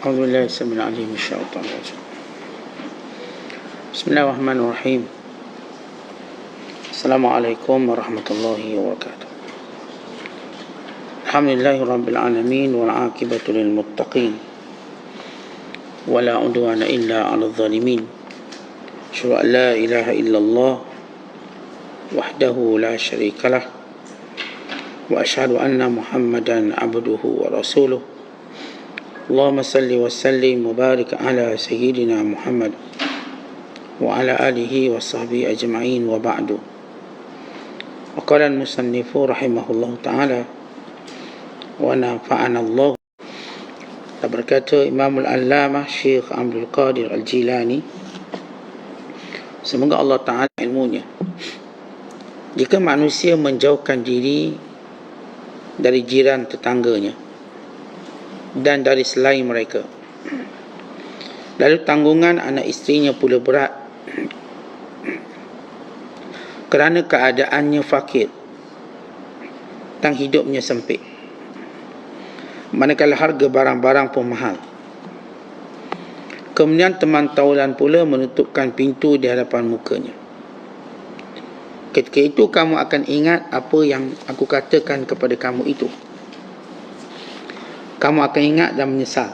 أعوذ بالله السميع العليم من الشيطان الرجيم. بسم الله الرحمن الرحيم. السلام عليكم ورحمة الله وبركاته. الحمد لله رب العالمين والعاقبة للمتقين ولا عدوان إلا على الظالمين. أشهد أن لا إله إلا الله وحده لا شريك له وأشهد أن محمدا عبده ورسوله. اللهم صل وسلم وبارك على سيدنا محمد وعلى آله وصحبه أجمعين وبعد. وقال المصنف رحمه الله تعالى ونفعنا الله. Berkata Imam Al-Allamah Syekh Abdul Qadir Al-Jilani, semoga Allah Ta'ala ilmunya, jika manusia menjauhkan diri dari jiran tetangganya dan dari selain mereka, lalu tanggungan anak isterinya pula berat kerana keadaannya fakir dan hidupnya sempit, manakala harga barang-barang pun mahal. Kemudian teman taulan pula menutupkan pintu di hadapan mukanya. Ketika itu kamu akan ingat apa yang aku katakan kepada kamu itu. Kamu akan ingat dan menyesal.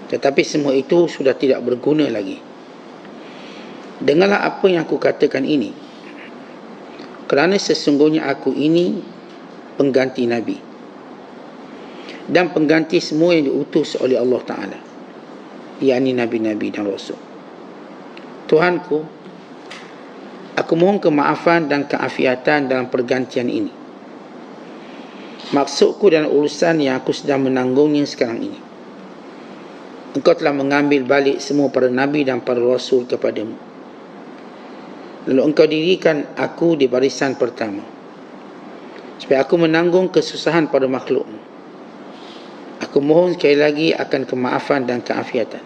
Tetapi semua itu sudah tidak berguna lagi. Dengarlah apa yang aku katakan ini, kerana sesungguhnya aku ini pengganti Nabi dan pengganti semua yang diutus oleh Allah Ta'ala, yakni Nabi-Nabi dan Rasul. Tuhanku, aku mohon kemaafan dan keafiatan dalam pergantian ini. Maksudku dan urusan yang aku sedang menanggungnya sekarang ini. Engkau telah mengambil balik semua para Nabi dan para Rasul kepadamu. Lalu engkau dirikan aku di barisan pertama, supaya aku menanggung kesusahan pada makhlukmu. Aku mohon sekali lagi akan kemaafan dan keafiatan.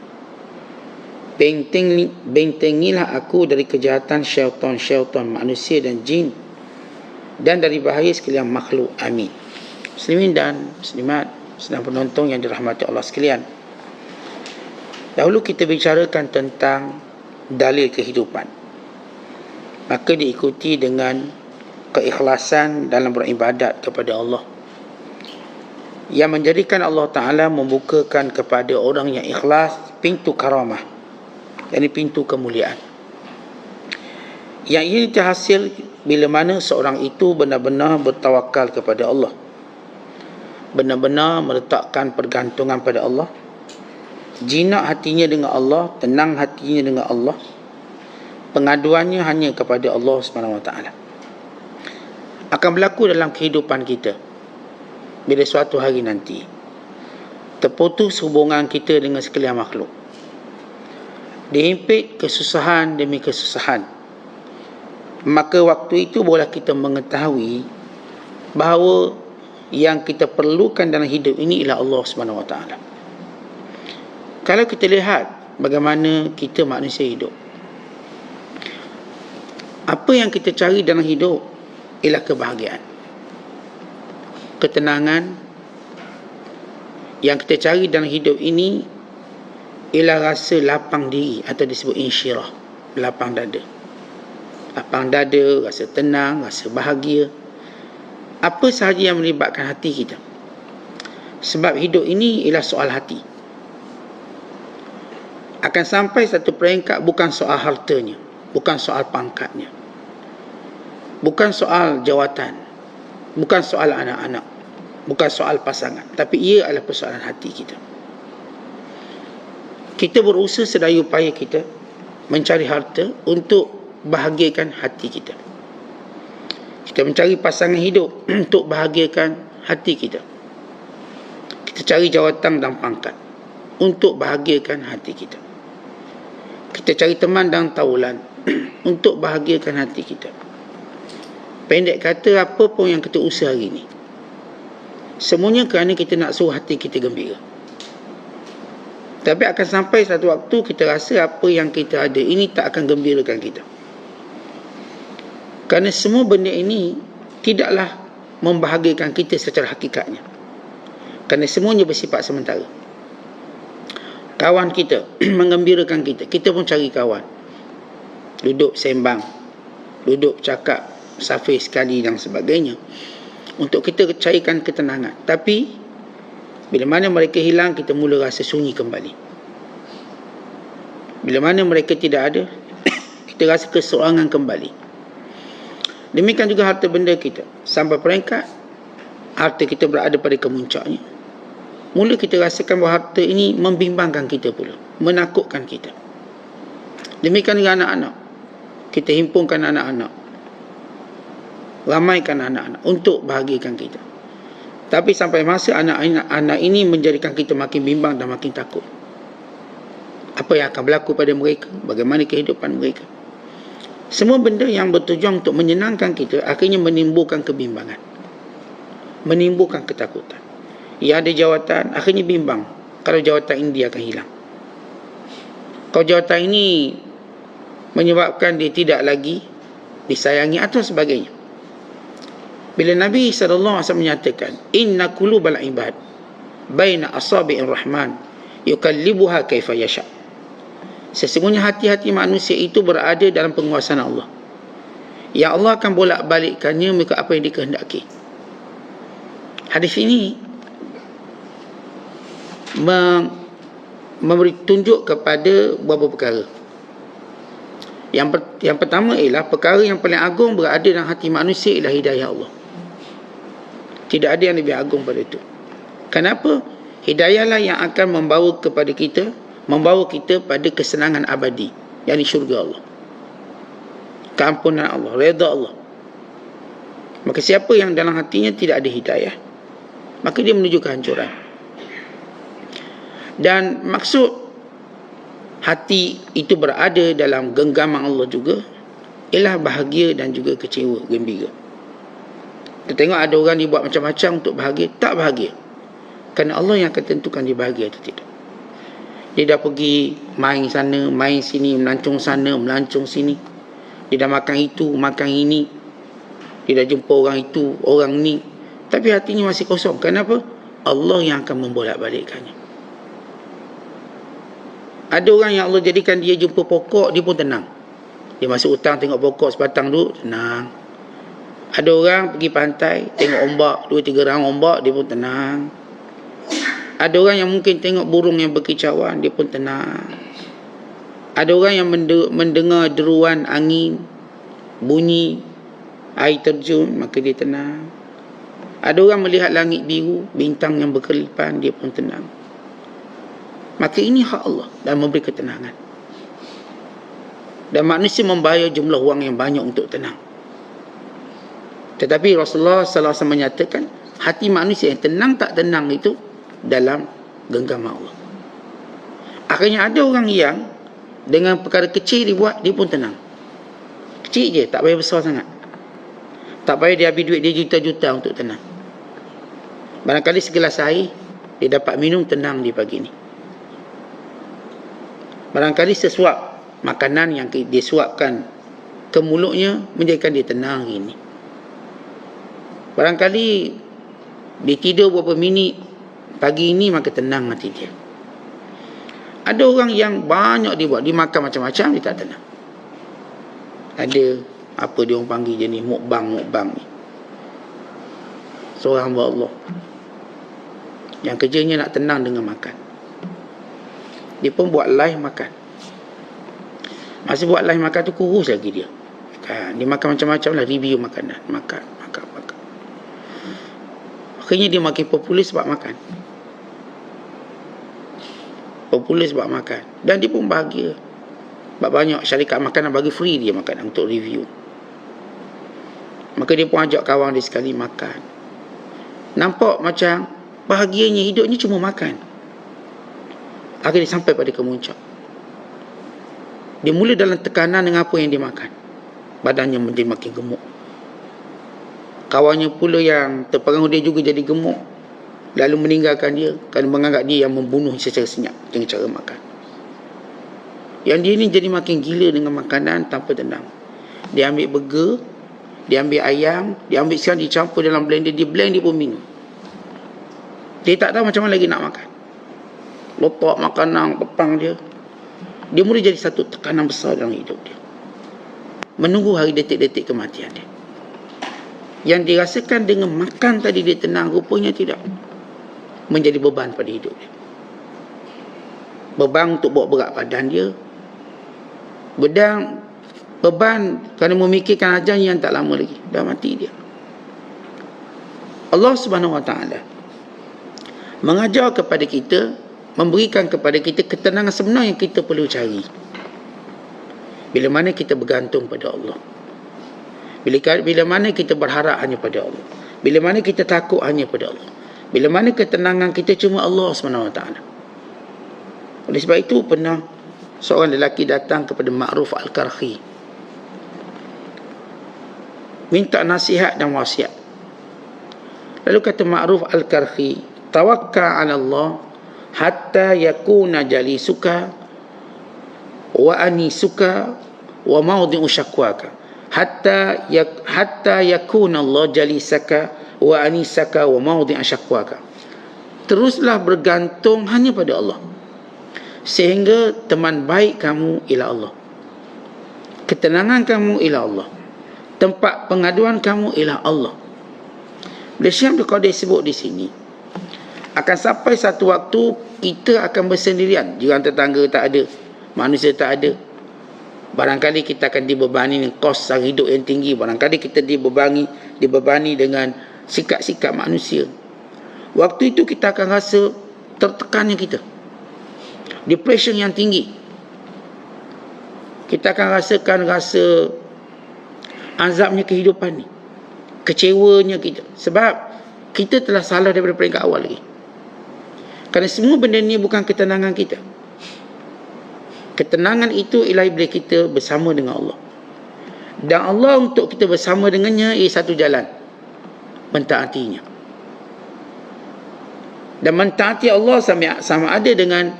Bentengilah aku dari kejahatan syaitan manusia dan jin, dan dari bahaya sekalian makhluk. Amin. Muslimin dan muslimat, sedang penonton yang dirahmati Allah sekalian. Dahulu kita bicarakan tentang dalil kehidupan, maka diikuti dengan keikhlasan dalam beribadat kepada Allah, yang menjadikan Allah Ta'ala membukakan kepada orang yang ikhlas pintu karamah, yakni pintu kemuliaan. Yang ini terhasil bila mana seorang itu benar-benar bertawakal kepada Allah, benar-benar meletakkan pergantungan pada Allah, jinak hatinya dengan Allah, tenang hatinya dengan Allah, pengaduannya hanya kepada Allah SWT. Akan berlaku dalam kehidupan kita bila suatu hari nanti terputus hubungan kita dengan sekalian makhluk, dihimpit kesusahan demi kesusahan, maka waktu itu boleh kita mengetahui bahawa yang kita perlukan dalam hidup ini ialah Allah SWT. Kalau kita lihat bagaimana kita manusia hidup, apa yang kita cari dalam hidup ialah kebahagiaan, ketenangan. Yang kita cari dalam hidup ini ialah rasa lapang diri, atau disebut insyirah, lapang dada. Lapang dada, rasa tenang, rasa bahagia, apa sahaja yang melibatkan hati kita. Sebab hidup ini ialah soal hati. Akan sampai satu peringkat bukan soal hartanya, bukan soal pangkatnya, bukan soal jawatan, bukan soal anak-anak, bukan soal pasangan, tapi ia adalah persoalan hati kita. Kita berusaha sedaya upaya kita mencari harta untuk bahagiakan hati kita. Kita mencari pasangan hidup untuk bahagiakan hati kita. Kita cari jawatan dan pangkat untuk bahagiakan hati kita. Kita cari teman dan taulan untuk bahagiakan hati kita. Pendek kata, apa pun yang kita usaha hari ini, semuanya kerana kita nak suruh hati kita gembira. Tapi akan sampai satu waktu kita rasa apa yang kita ada ini tak akan gembirakan kita. Kerana semua benda ini tidaklah membahagiakan kita secara hakikatnya, kerana semuanya bersifat sementara. kawan kita menggembirakan kita, kita pun cari kawan, duduk sembang, duduk cakap safir sekali dan sebagainya, untuk kita carikan ketenangan. Tapi bila mana mereka hilang, kita mula rasa sunyi kembali. Bila mana mereka tidak ada, kita rasa keseorangan kembali. Demikian juga harta benda kita, sampai peringkat harta kita berada pada kemuncaknya, mula kita rasakan bahawa harta ini membimbangkan kita pula, menakutkan kita. Demikian dengan anak-anak, kita himpunkan anak-anak, ramaikan anak-anak untuk bahagiakan kita. Tapi sampai masa anak-anak ini menjadikan kita makin bimbang dan makin takut. Apa yang akan berlaku pada mereka, bagaimana kehidupan mereka. Semua benda yang bertujuan untuk menyenangkan kita akhirnya menimbulkan kebimbangan, menimbulkan ketakutan. Ya, ada jawatan, akhirnya bimbang kalau jawatan ini dia akan hilang. Kalau jawatan ini menyebabkan dia tidak lagi disayangi atau sebagainya. Bila Nabi SAW menyatakan, inna qulubal ibad baina asabi'ir rahman yukallibuha kaifa yasha. Sesungguhnya hati-hati manusia itu berada dalam penguasaan Allah. Ya, Allah akan bolak-balikkannya mengikut apa yang dikehendaki. Hadis ini memberi tunjuk kepada beberapa perkara. Yang pertama ialah perkara yang paling agung berada dalam hati manusia ialah hidayah Allah. Tidak ada yang lebih agung pada itu. Kenapa? Hidayahlah yang akan membawa kita pada kesenangan abadi, yakni syurga Allah, keampunan Allah, redha Allah. Maka siapa yang dalam hatinya tidak ada hidayah, maka dia menuju kehancuran. Dan maksud hati itu berada dalam genggaman Allah juga ialah bahagia dan juga kecewa, gembira. Kita tengok ada orang dibuat macam-macam untuk bahagia, tak bahagia, kerana Allah yang akan tentukan dia bahagia atau tidak. Dia dah pergi main sana, main sini, melancong sana, melancong sini. Dia dah makan itu, makan ini. Dia dah jumpa orang itu, orang ni, tapi hatinya masih kosong. Kenapa? Allah yang akan membolak-balikkannya. Ada orang yang Allah jadikan dia jumpa pokok, dia pun tenang. Dia masuk hutang tengok pokok sebatang duduk, tenang. Ada orang pergi pantai, tengok ombak, 2-3 rang ombak, dia pun tenang. Ada orang yang mungkin tengok burung yang berkicauan, dia pun tenang. Ada orang yang mendengar deruan angin, bunyi air terjun, maka dia tenang. Ada orang melihat langit biru, bintang yang berkelipan, dia pun tenang. Maka ini hak Allah dan memberi ketenangan. Dan manusia membayar jumlah wang yang banyak untuk tenang. Tetapi Rasulullah SAW menyatakan, hati manusia yang tenang tak tenang itu dalam genggaman Allah. Akhirnya ada orang yang dengan perkara kecil dibuat, dia pun tenang. Kecil je, tak payah besar sangat. Tak payah dia habis duit dia juta-juta untuk tenang. Barangkali segelas air dia dapat minum, tenang di pagi ni. Barangkali sesuap makanan yang dia suapkan ke mulutnya menjadikan dia tenang hari ni. Barangkali dia tidur beberapa minit pagi ini, maka tenang hati dia. Ada orang yang banyak dia buat, dia makan macam-macam, dia tak tenang. Ada apa dia orang panggil je ni, mukbang ni. Seorang hamba Allah yang kerjanya nak tenang dengan makan. Dia pun buat live makan. Masa buat live makan tu kurus lagi dia. Dia makan macam-macam lah, review makanan. Makan. Akhirnya dia makin popular sebab makan. Dan dia pun bahagia. Sebab banyak syarikat makanan bagi free dia makanan untuk review. Maka dia pun ajak kawan dia sekali makan. Nampak macam bahagianya hidupnya cuma makan. Akhirnya sampai pada kemuncak. Dia mula dalam tekanan dengan apa yang dia makan. Badannya menjadi makin gemuk. Kawannya pula yang terpengaruh dia juga jadi gemuk, lalu meninggalkan dia kerana menganggap dia yang membunuh secara senyap dengan cara makan. Yang dia ni jadi makin gila dengan makanan tanpa tenang. Dia ambil burger, dia ambil ayam, dia ambil sekarang dicampur dalam blender, dia blend, dia pun minum. Dia tak tahu macam mana lagi nak makan. letak makanan pepang dia, dia mula jadi satu tekanan besar dalam hidup dia, menunggu hari detik-detik kematian dia. Yang dirasakan dengan makan tadi dia tenang, rupanya tidak, menjadi beban pada hidup dia. Beban untuk bawa berat badan dia, beban kerana memikirkan ajal yang tak lama lagi, dah mati dia. Allah Subhanahu Wa Taala mengajar kepada kita, memberikan kepada kita ketenangan sebenar yang kita perlu cari bila mana kita bergantung pada Allah, bila mana kita berharap hanya pada Allah, bila mana kita takut hanya pada Allah, bila mana ketenangan kita cuma Allah Subhanahu Wa Taala. Oleh sebab itu pernah seorang lelaki datang kepada Ma'ruf Al-Karhi, minta nasihat dan wasiat. Lalu kata Ma'ruf Al-Karhi, tawakkal 'ala Allah hatta yakuna jalisuka wa anisuka wa mawdi'u syakwaka, hatta yakuna Allah jalisaka wa anisaka wa mawdi'a syakwaka. Teruslah bergantung hanya pada Allah, sehingga teman baik kamu ialah Allah, ketenangan kamu ialah Allah, tempat pengaduan kamu ialah Allah. Bila Syekh Abdul Qadir sebut di sini, akan sampai satu waktu kita akan bersendirian, jiran tetangga tak ada, manusia tak ada. Barangkali kita akan dibebani dengan kos sara hidup yang tinggi, barangkali kita dibebani dengan sikap-sikap manusia. Waktu itu kita akan rasa tertekannya kita, depression yang tinggi. Kita akan rasa azabnya kehidupan ni, kecewanya kita, sebab kita telah salah daripada peringkat awal lagi. Kerana semua benda ni bukan ketenangan kita. Ketenangan itu ialah bila kita bersama dengan Allah, dan Allah untuk kita bersama dengannya ia satu jalan, mentaatinya. Dan mentaati Allah sama ada dengan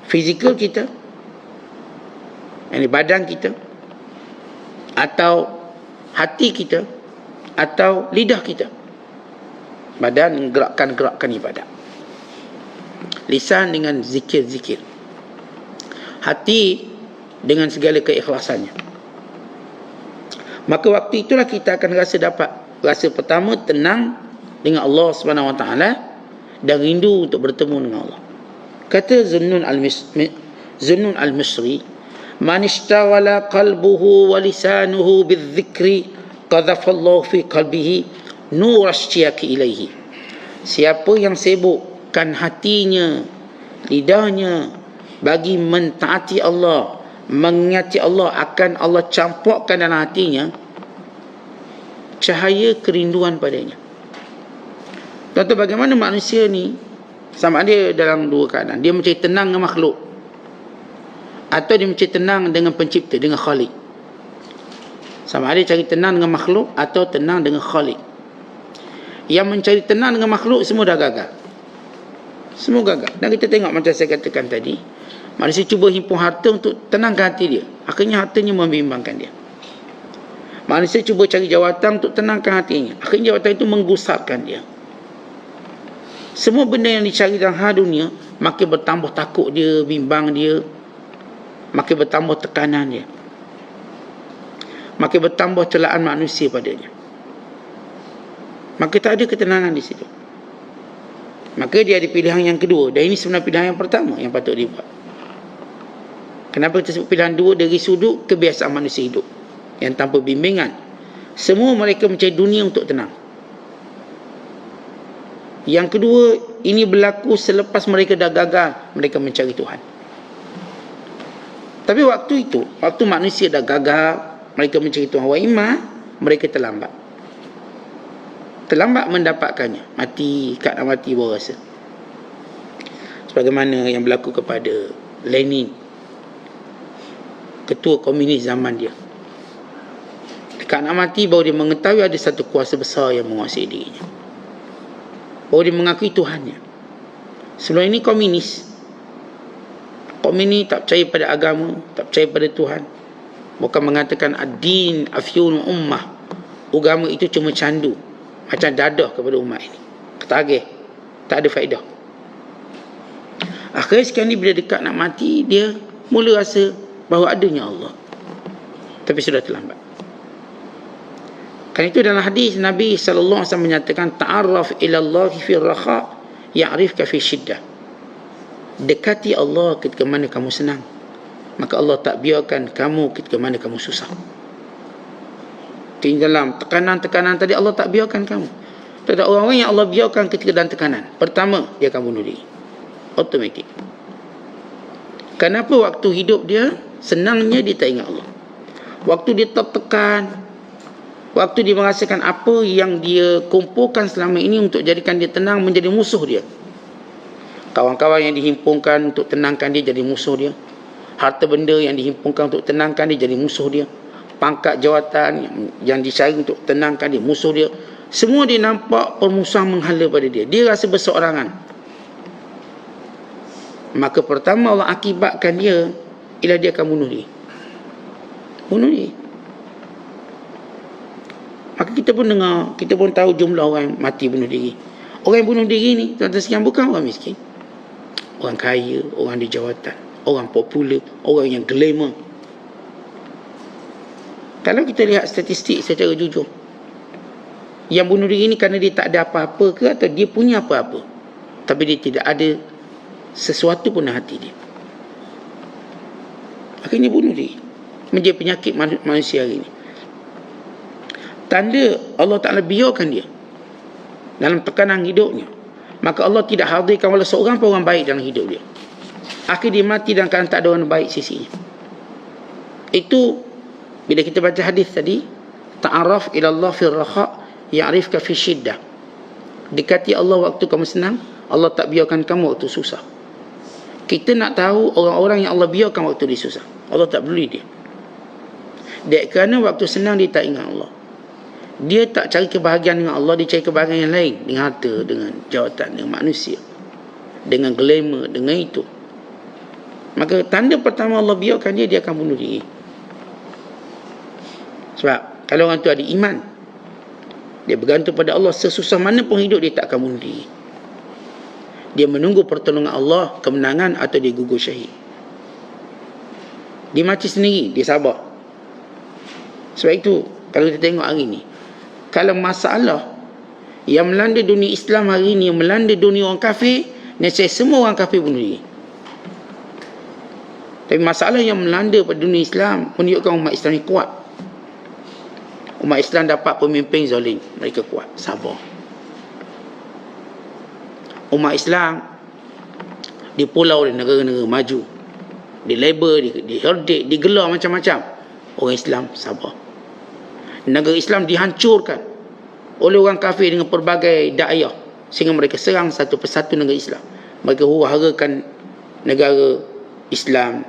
fizikal kita, badan kita, atau hati kita, atau lidah kita. Badan gerakan ibadat, lisan dengan zikir-zikir, hati dengan segala keikhlasannya. Maka waktu itulah kita akan rasa pertama tenang dengan Allah Subhanahu Wa Taala dan rindu untuk bertemu dengan Allah. Kata Zunnun Al-Misri, man ishtaghala qalbuhu wa lisanuhu bidzikri qadhafallahu fi qalbihi nur ashtiyaki ilaihi. Siapa yang sibukkan hatinya, lidahnya bagi mentaati Allah, mengingati Allah, akan Allah campurkan dalam hatinya cahaya kerinduan padanya. Contoh bagaimana manusia ni sama ada dalam dua keadaan, dia mencari tenang dengan makhluk, atau dia mencari tenang dengan pencipta, dengan Khalik. Sama ada cari tenang dengan makhluk atau tenang dengan Khalik. Yang mencari tenang dengan makhluk semua dah gagal, semua gagal. Dan kita tengok macam saya katakan tadi, manusia cuba himpun harta untuk tenangkan hati dia, akhirnya hartanya membimbangkan dia. Manusia cuba cari jawatan untuk tenangkan hatinya, akhirnya jawatan itu menggusarkan dia. Semua benda yang dicari dalam hal dunia, makin bertambah takut dia, bimbang dia, makin bertambah tekanan dia, makin bertambah celaan manusia padanya. Maka tak ada ketenangan di situ. Maka dia ada pilihan yang kedua, dan ini sebenarnya pilihan yang pertama yang patut dibuat. Kenapa kita sebut pilihan dua? Dari sudut kebiasaan manusia hidup yang tanpa bimbingan, semua mereka mencari dunia untuk tenang. Yang kedua, ini berlaku selepas mereka dah gagal, mereka mencari Tuhan. Tapi waktu itu, waktu manusia dah gagal, mereka mencari Tuhan, wa imma mereka terlambat mendapatkannya, mati, kat nak mati baru rasa. Sebagaimana yang berlaku kepada Lenin, ketua komunis zaman dia. Dekat nak mati baru dia mengetahui ada satu kuasa besar yang menguasai dirinya, baru dia mengakui Tuhannya. Sebelum ini komunis tak percaya pada agama, tak percaya pada Tuhan, bukan mengatakan ad-din afyun ummah, agama itu cuma candu, macam dadah kepada umat ini, ketagih, tak ada faedah. Akhirnya sekarang ni bila dekat nak mati, dia mula rasa bahawa adanya Allah. Tapi sudah terlambat. Kan itu dalam hadis Nabi sallallahu alaihi wasallam menyatakan, ta'arraf ila Allah fi rakha ya'rifka fi syiddah. Dekati Allah ketika mana kamu senang, maka Allah tak biarkan kamu ketika mana kamu susah. Di dalam tekanan-tekanan tadi Allah tak biarkan kamu. Ada orang-orang yang Allah biarkan ketika dalam tekanan. Pertama, dia akan bunuh diri. Automatik. Kenapa waktu hidup dia senangnya dia tak ingat Allah. Waktu dia tertekan, waktu dia merasakan apa yang dia kumpulkan selama ini untuk jadikan dia tenang menjadi musuh dia. Kawan-kawan yang dihimpunkan untuk tenangkan dia jadi musuh dia. Harta benda yang dihimpunkan untuk tenangkan dia jadi musuh dia. Pangkat jawatan yang dicari untuk tenangkan dia, musuh dia. Semua dia nampak permusuhan menghala pada dia. Dia rasa berseorangan. Maka pertama Allah akibatkan dia, ialah dia akan bunuh diri. Bunuh diri. Maka kita pun dengar, kita pun tahu jumlah orang yang mati bunuh diri. Orang yang bunuh diri ni, tuan-tuan sekalian, bukan orang miskin. Orang kaya, orang di jawatan, orang popular, orang yang glamour. Kalau kita lihat statistik secara jujur, yang bunuh diri ni kerana dia tak ada apa-apa ke, atau dia punya apa-apa tapi dia tidak ada sesuatu pun dalam hati dia, akhirnya bunuh diri. Menjadi penyakit manusia hari ini. Tanda Allah Ta'ala biarkan dia dalam tekanan hidupnya, maka Allah tidak hadirkan walau seorang pun orang baik dalam hidup dia. Akhirnya dia mati dalam keadaan tak ada orang baik sisinya. Itu bila kita baca hadis tadi, ta'arraf ila Allah fi rakha ya'rifka fi syiddah. Dekati Allah waktu kamu senang, Allah tak biarkan kamu waktu susah. Kita nak tahu orang-orang yang Allah biarkan waktu dia susah, Allah tak peduli dia. Dek kerana waktu senang dia tak ingat Allah. Dia tak cari kebahagiaan dengan Allah, dia cari kebahagiaan yang lain, dengan harta, dengan jawatan, dengan manusia, dengan glamour, dengan itu. Maka tanda pertama Allah biarkan dia akan bunuh diri. Sebab kalau orang tu ada iman, dia bergantung pada Allah, sesusah mana pun hidup dia tak akan bunuh diri. Dia menunggu pertolongan Allah, kemenangan, atau dia gugur syahid. Dia mati sendiri, dia sabar. Sebab itu kalau kita tengok hari ni, kalau masalah yang melanda dunia Islam hari ni, yang melanda dunia orang kafir, nescaya semua orang kafir bunuh diri. Tapi masalah yang melanda pada dunia Islam menunjukkan umat Islam ni kuat. Umat Islam dapat pemimpin zalim, mereka kuat, sabar. Umat Islam di pulau di negara-negara maju, di labor, di herdek, digelar macam-macam, orang Islam sabar. Negara Islam dihancurkan oleh orang kafir dengan pelbagai dakwah, sehingga mereka serang satu persatu negara Islam. Mereka huru-harakan negara Islam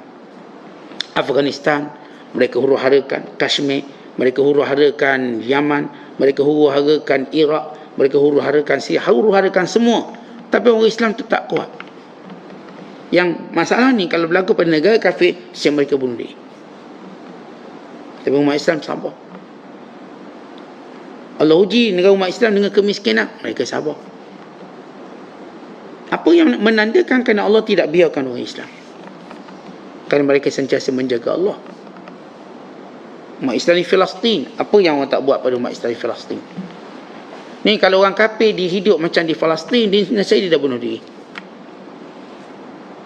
Afghanistan, mereka huru-harakan Kashmir, mereka huru-harakan Yaman, mereka huru-harakan Iraq, mereka huru-harakan Syria, huru-harakan semua. Tapi orang Islam tu tak kuat. Yang masalah ni kalau berlaku pada negara kafir, siap mereka bunuh diri. Tapi umat Islam sabar. Allah uji negara umat Islam dengan kemiskinan, mereka sabar. Apa yang menandakan kerana Allah tidak biarkan orang Islam? Kerana mereka sentiasa menjaga Allah. Umat Islam di Palestin, apa yang orang tak buat pada umat Islam di Palestin? Ni kalau orang kafir dia hidup macam di Palestin, dia dah bunuh diri.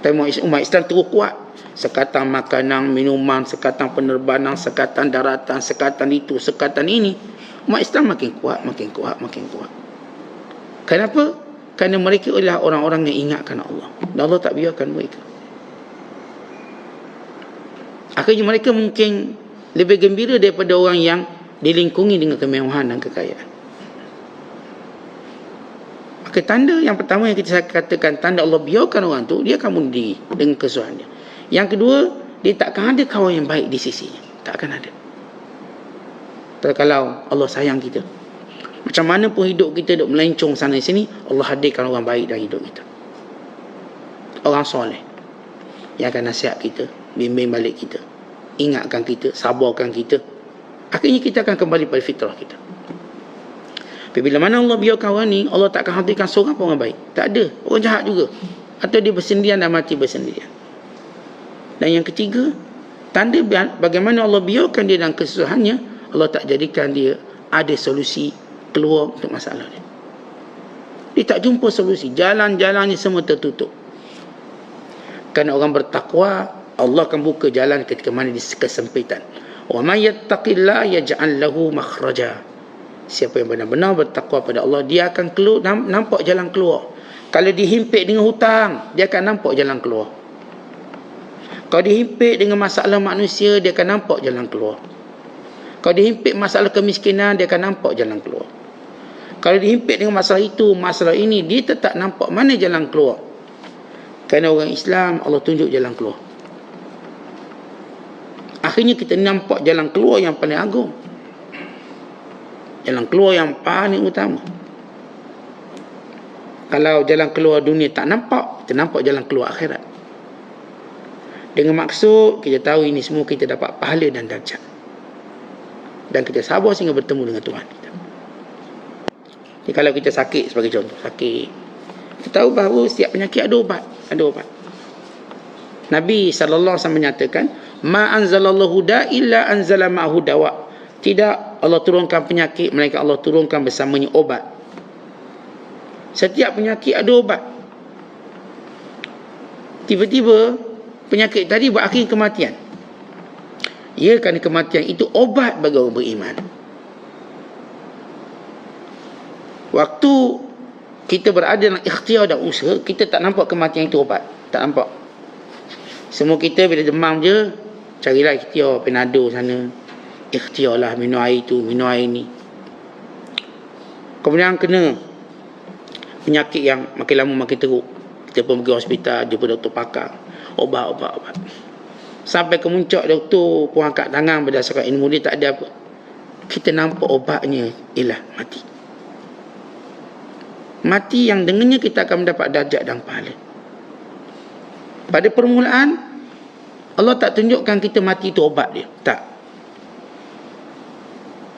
Tapi umat Islam terus kuat. Sekatan makanan, minuman, sekatan penerbangan, sekatan daratan, sekatan itu, sekatan ini. Umat Islam makin kuat, makin kuat, makin kuat. Kenapa? Kerana mereka adalah orang-orang yang ingatkan Allah. Dan Allah tak biarkan mereka. Akhirnya mereka mungkin lebih gembira daripada orang yang dilingkungi dengan kemewahan dan kekayaan. Maka tanda yang pertama yang kita katakan, tanda Allah biarkan orang tu, dia akan bunuh diri dengan kesusahan dia. Yang kedua, dia tak akan ada kawan yang baik di sisinya. Tak akan ada. Tapi kalau Allah sayang kita, macam mana pun hidup kita duk melencong sana sini, Allah hadirkan orang baik dalam hidup kita. Orang soleh yang akan nasihat kita, bimbing balik kita, ingatkan kita, sabarkan kita. Akhirnya kita akan kembali pada fitrah kita. Tapi bila mana Allah biarkan orang ni, Allah tak akan hadirkan seorang pun orang baik. Tak ada. Orang jahat juga. atau dia bersendirian dan mati bersendirian. Dan yang ketiga, tanda bagaimana Allah biarkan dia dalam kesusahannya, Allah tak jadikan dia ada solusi keluar untuk masalah dia. Dia tak jumpa solusi, jalan-jalannya semua tertutup. Kerana orang bertakwa, Allah akan buka jalan ketika mana dia kesempitan. Wa may yattaqillah yaj'al lahu makhraja. Siapa yang benar-benar bertakwa pada Allah, dia akan keluar, nampak jalan keluar. Kalau dihimpit dengan hutang, dia akan nampak jalan keluar. Kalau dihimpit dengan masalah manusia, dia akan nampak jalan keluar. Kalau dihimpit masalah kemiskinan, dia akan nampak jalan keluar. Kalau dihimpit dengan masalah itu, masalah ini, dia tetap nampak mana jalan keluar. Kerana orang Islam, Allah tunjuk jalan keluar. Akhirnya kita nampak jalan keluar yang paling agung. Jalan keluar yang paling utama. Kalau jalan keluar dunia tak nampak, kita nampak jalan keluar akhirat. Dengan maksud kita tahu ini semua kita dapat pahala dan darjat. Dan kita sabar sehingga bertemu dengan Tuhan kita. Jadi kalau kita sakit sebagai contoh, sakit, kita tahu bahawa setiap penyakit ada ubat, ada obat. Nabi SAW menyatakan, ma anzalallahu da illa anzala ma'hu dawa. Tidak Allah turunkan penyakit, melainkan Allah turunkan bersamanya obat. Setiap penyakit ada obat. Tiba-tiba penyakit tadi berakhir kematian. Ya, kerana kematian itu obat bagi orang beriman. Waktu kita berada dalam ikhtiar dan usaha, kita tak nampak kematian itu obat. Tak nampak. Semua kita bila demam je, carilah ikhtiar, Panadol sana. Ikhtiarlah minum air itu, minum air ni. Kemudian kena penyakit yang makin lama makin teruk. Kita pun pergi hospital, jumpa doktor pakar. Obat. Sampai ke muncak doktor pun angkat tangan berdasarkan ilmu dia tak ada apa. Kita nampak obatnya ialah mati. Mati yang dengannya kita akan mendapat darjat dan pahala. Pada permulaan Allah tak tunjukkan kita mati itu obat dia. Tak.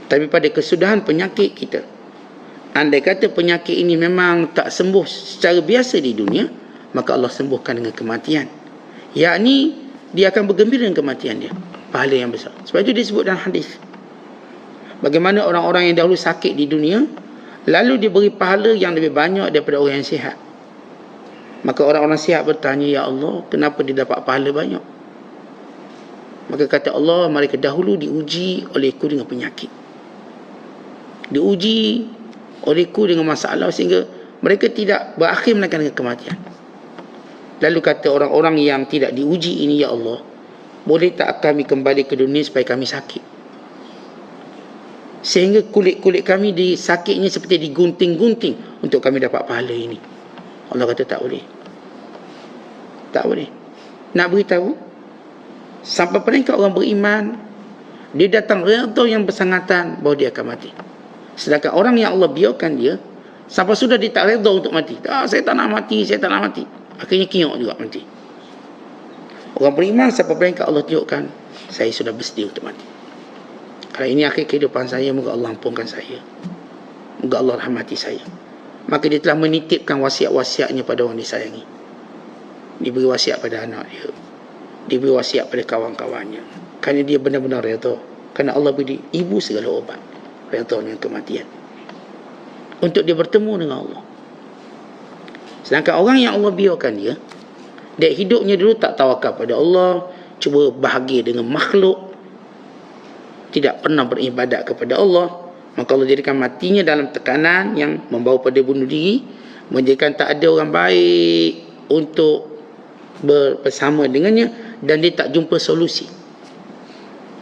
Tapi pada kesudahan penyakit kita, andai kata penyakit ini memang tak sembuh secara biasa di dunia, maka Allah sembuhkan dengan kematian. Yakni dia akan bergembira dengan kematian dia. Pahala yang besar. Sebab itu disebut dalam hadis. Bagaimana orang-orang yang dahulu sakit di dunia, lalu diberi pahala yang lebih banyak daripada orang yang sihat. Maka orang-orang sihat bertanya, ya Allah, kenapa dia dapat pahala banyak? Maka kata Allah, mereka dahulu diuji olehku dengan penyakit. Diuji olehku dengan masalah sehingga mereka tidak berakhir melainkan dengan kematian. Lalu kata orang-orang yang tidak diuji ini, ya Allah, boleh tak kami kembali ke dunia supaya kami sakit? Sehingga kulit-kulit kami sakitnya seperti digunting-gunting untuk kami dapat pahala ini. Allah kata tak boleh. Tak boleh. Nak beritahu, sampai peringkat orang beriman, dia datang redha yang bersangatan bahawa dia akan mati. Sedangkan orang yang Allah biarkan dia, sampai sudah dia tak redha untuk mati. Saya tak nak mati, saya tak nak mati. Akhirnya kiok juga mati. Orang beriman sampai peringkat Allah tunjukkan, saya sudah bersedia untuk mati. Kalau ini akhir kehidupan saya, moga Allah ampunkan saya. Moga Allah rahmati saya. Maka dia telah menitipkan wasiat-wasiatnya pada orang disayangi. Diberi wasiat pada anak dia. Diberi wasiat pada kawan-kawannya. Kerana dia benar-benar redha. Kerana Allah beri ibu segala obat. Redha dengan kematian. Untuk dia bertemu dengan Allah. Sedangkan orang yang Allah biarkan dia, hidupnya dulu tak tawakal pada Allah, cuba bahagia dengan makhluk, tidak pernah beribadat kepada Allah, maka Allah jadikan matinya dalam tekanan yang membawa pada bunuh diri, menjadikan tak ada orang baik untuk bersama dengannya, dan dia tak jumpa solusi.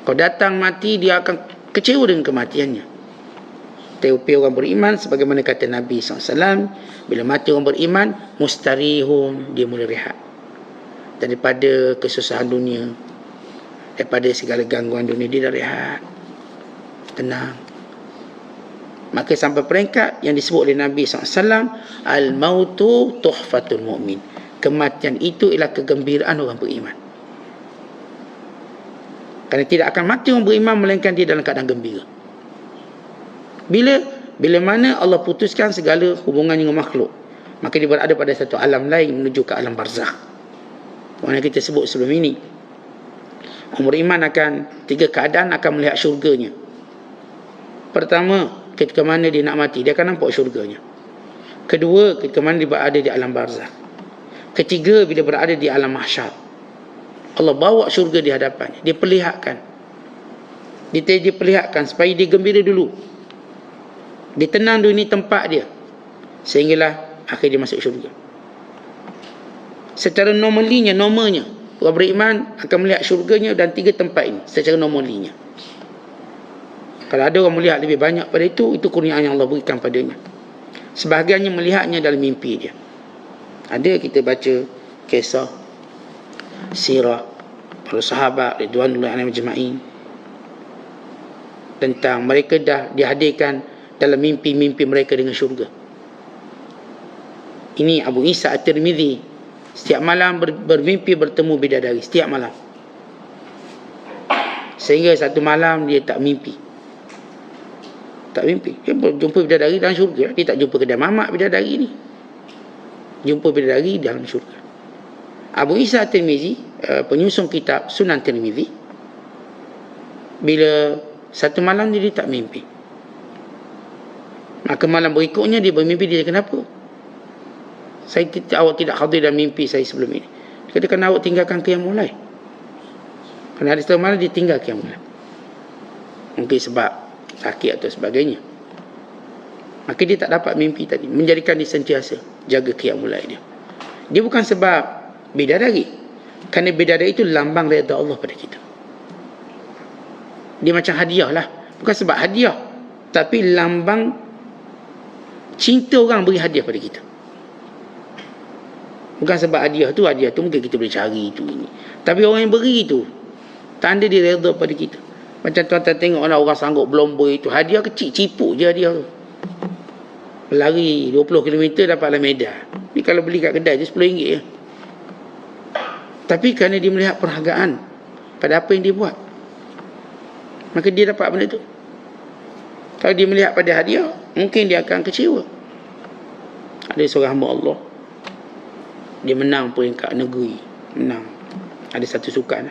Kalau datang mati, dia akan kecewa dengan kematiannya. Tapi orang beriman, sebagaimana kata Nabi SAW, bila mati orang beriman, mustarihun, dia mula rehat daripada kesusahan dunia, daripada segala gangguan dunia, dia dah rehat, tenang. Maka sampai peringkat yang disebut oleh Nabi SAW, al-mautu tuhfatul mu'min, kematian itu ialah kegembiraan orang beriman. Kerana tidak akan mati orang beriman melainkan dia dalam keadaan gembira. Bila mana Allah putuskan segala hubungan dengan makhluk, Maka dia berada pada satu alam lain menuju ke alam barzakh. Mana kita sebut sebelum ini. Orang beriman akan 3 keadaan akan melihat syurganya. Pertama, ketika mana dia nak mati, dia akan nampak syurganya. Kedua, ketika mana dia berada di alam barzakh. Ketiga, bila berada di alam mahsyar. Allah bawa syurga di hadapannya. Dia perlihatkan. Dia perlihatkan supaya dia gembira dulu. Dia tenang dulu, ini tempat dia. Sehinggalah akhir dia masuk syurga. Secara normalnya, orang beriman akan melihat syurganya dan 3 tempat ini secara normalnya. Kalau ada orang melihat lebih banyak pada itu kurniaan yang Allah berikan padanya. Sebahagiannya melihatnya dalam mimpi dia. Ada kita baca kisah sirah para sahabat ridwanullahi alaihim ajma'in tentang mereka dah dihadirkan dalam mimpi-mimpi mereka dengan syurga. Ini Abu Isa At-Tirmidzi setiap malam bermimpi bertemu bidadari setiap malam. Sehingga satu malam dia tak mimpi. Dia jumpa bidadari dalam syurga. Dia tak jumpa kedai mamak bidadari ni. Jumpa bidadari dalam syurga. Abu Isa At-Tirmidzi, penyusun kitab Sunan Tirmidzi, bila satu malam dia tak mimpi. Maka malam berikutnya dia bermimpi, dia kenapa? Awak tidak hadir dalam mimpi saya sebelum ini. Dia kata, kerana awak tinggalkan qiyamul lail. Kerana hari setengah malam dia tinggal qiyamul lail. Mungkin sebab sakit atau sebagainya. Maka dia tak dapat mimpi tadi. Menjadikan dia sentiasa jaga qiyamul lail dia. Dia bukan sebab bidadari. Kerana bidadari itu lambang redha Allah pada kita. Dia macam hadiah lah. Bukan sebab hadiah, tapi lambang cinta orang beri hadiah pada kita. Bukan sebab hadiah tu mungkin kita boleh cari itu ini. Tapi orang yang beri itu tanda dia redha pada kita. Macam tuan-tuan tengok lah orang sanggup berlomba itu. Hadiah kecil, cipuk je hadiah tu. Lari 20 km dapatlah medal. Ni kalau beli kat kedai je RM10 je. Tapi kerana dia melihat perhargaan pada apa yang dia buat, maka dia dapat benda tu. Kalau dia melihat pada hadiah, mungkin dia akan kecewa. Ada seorang hamba Allah, dia menang peringkat negeri. Menang. Ada satu sukan.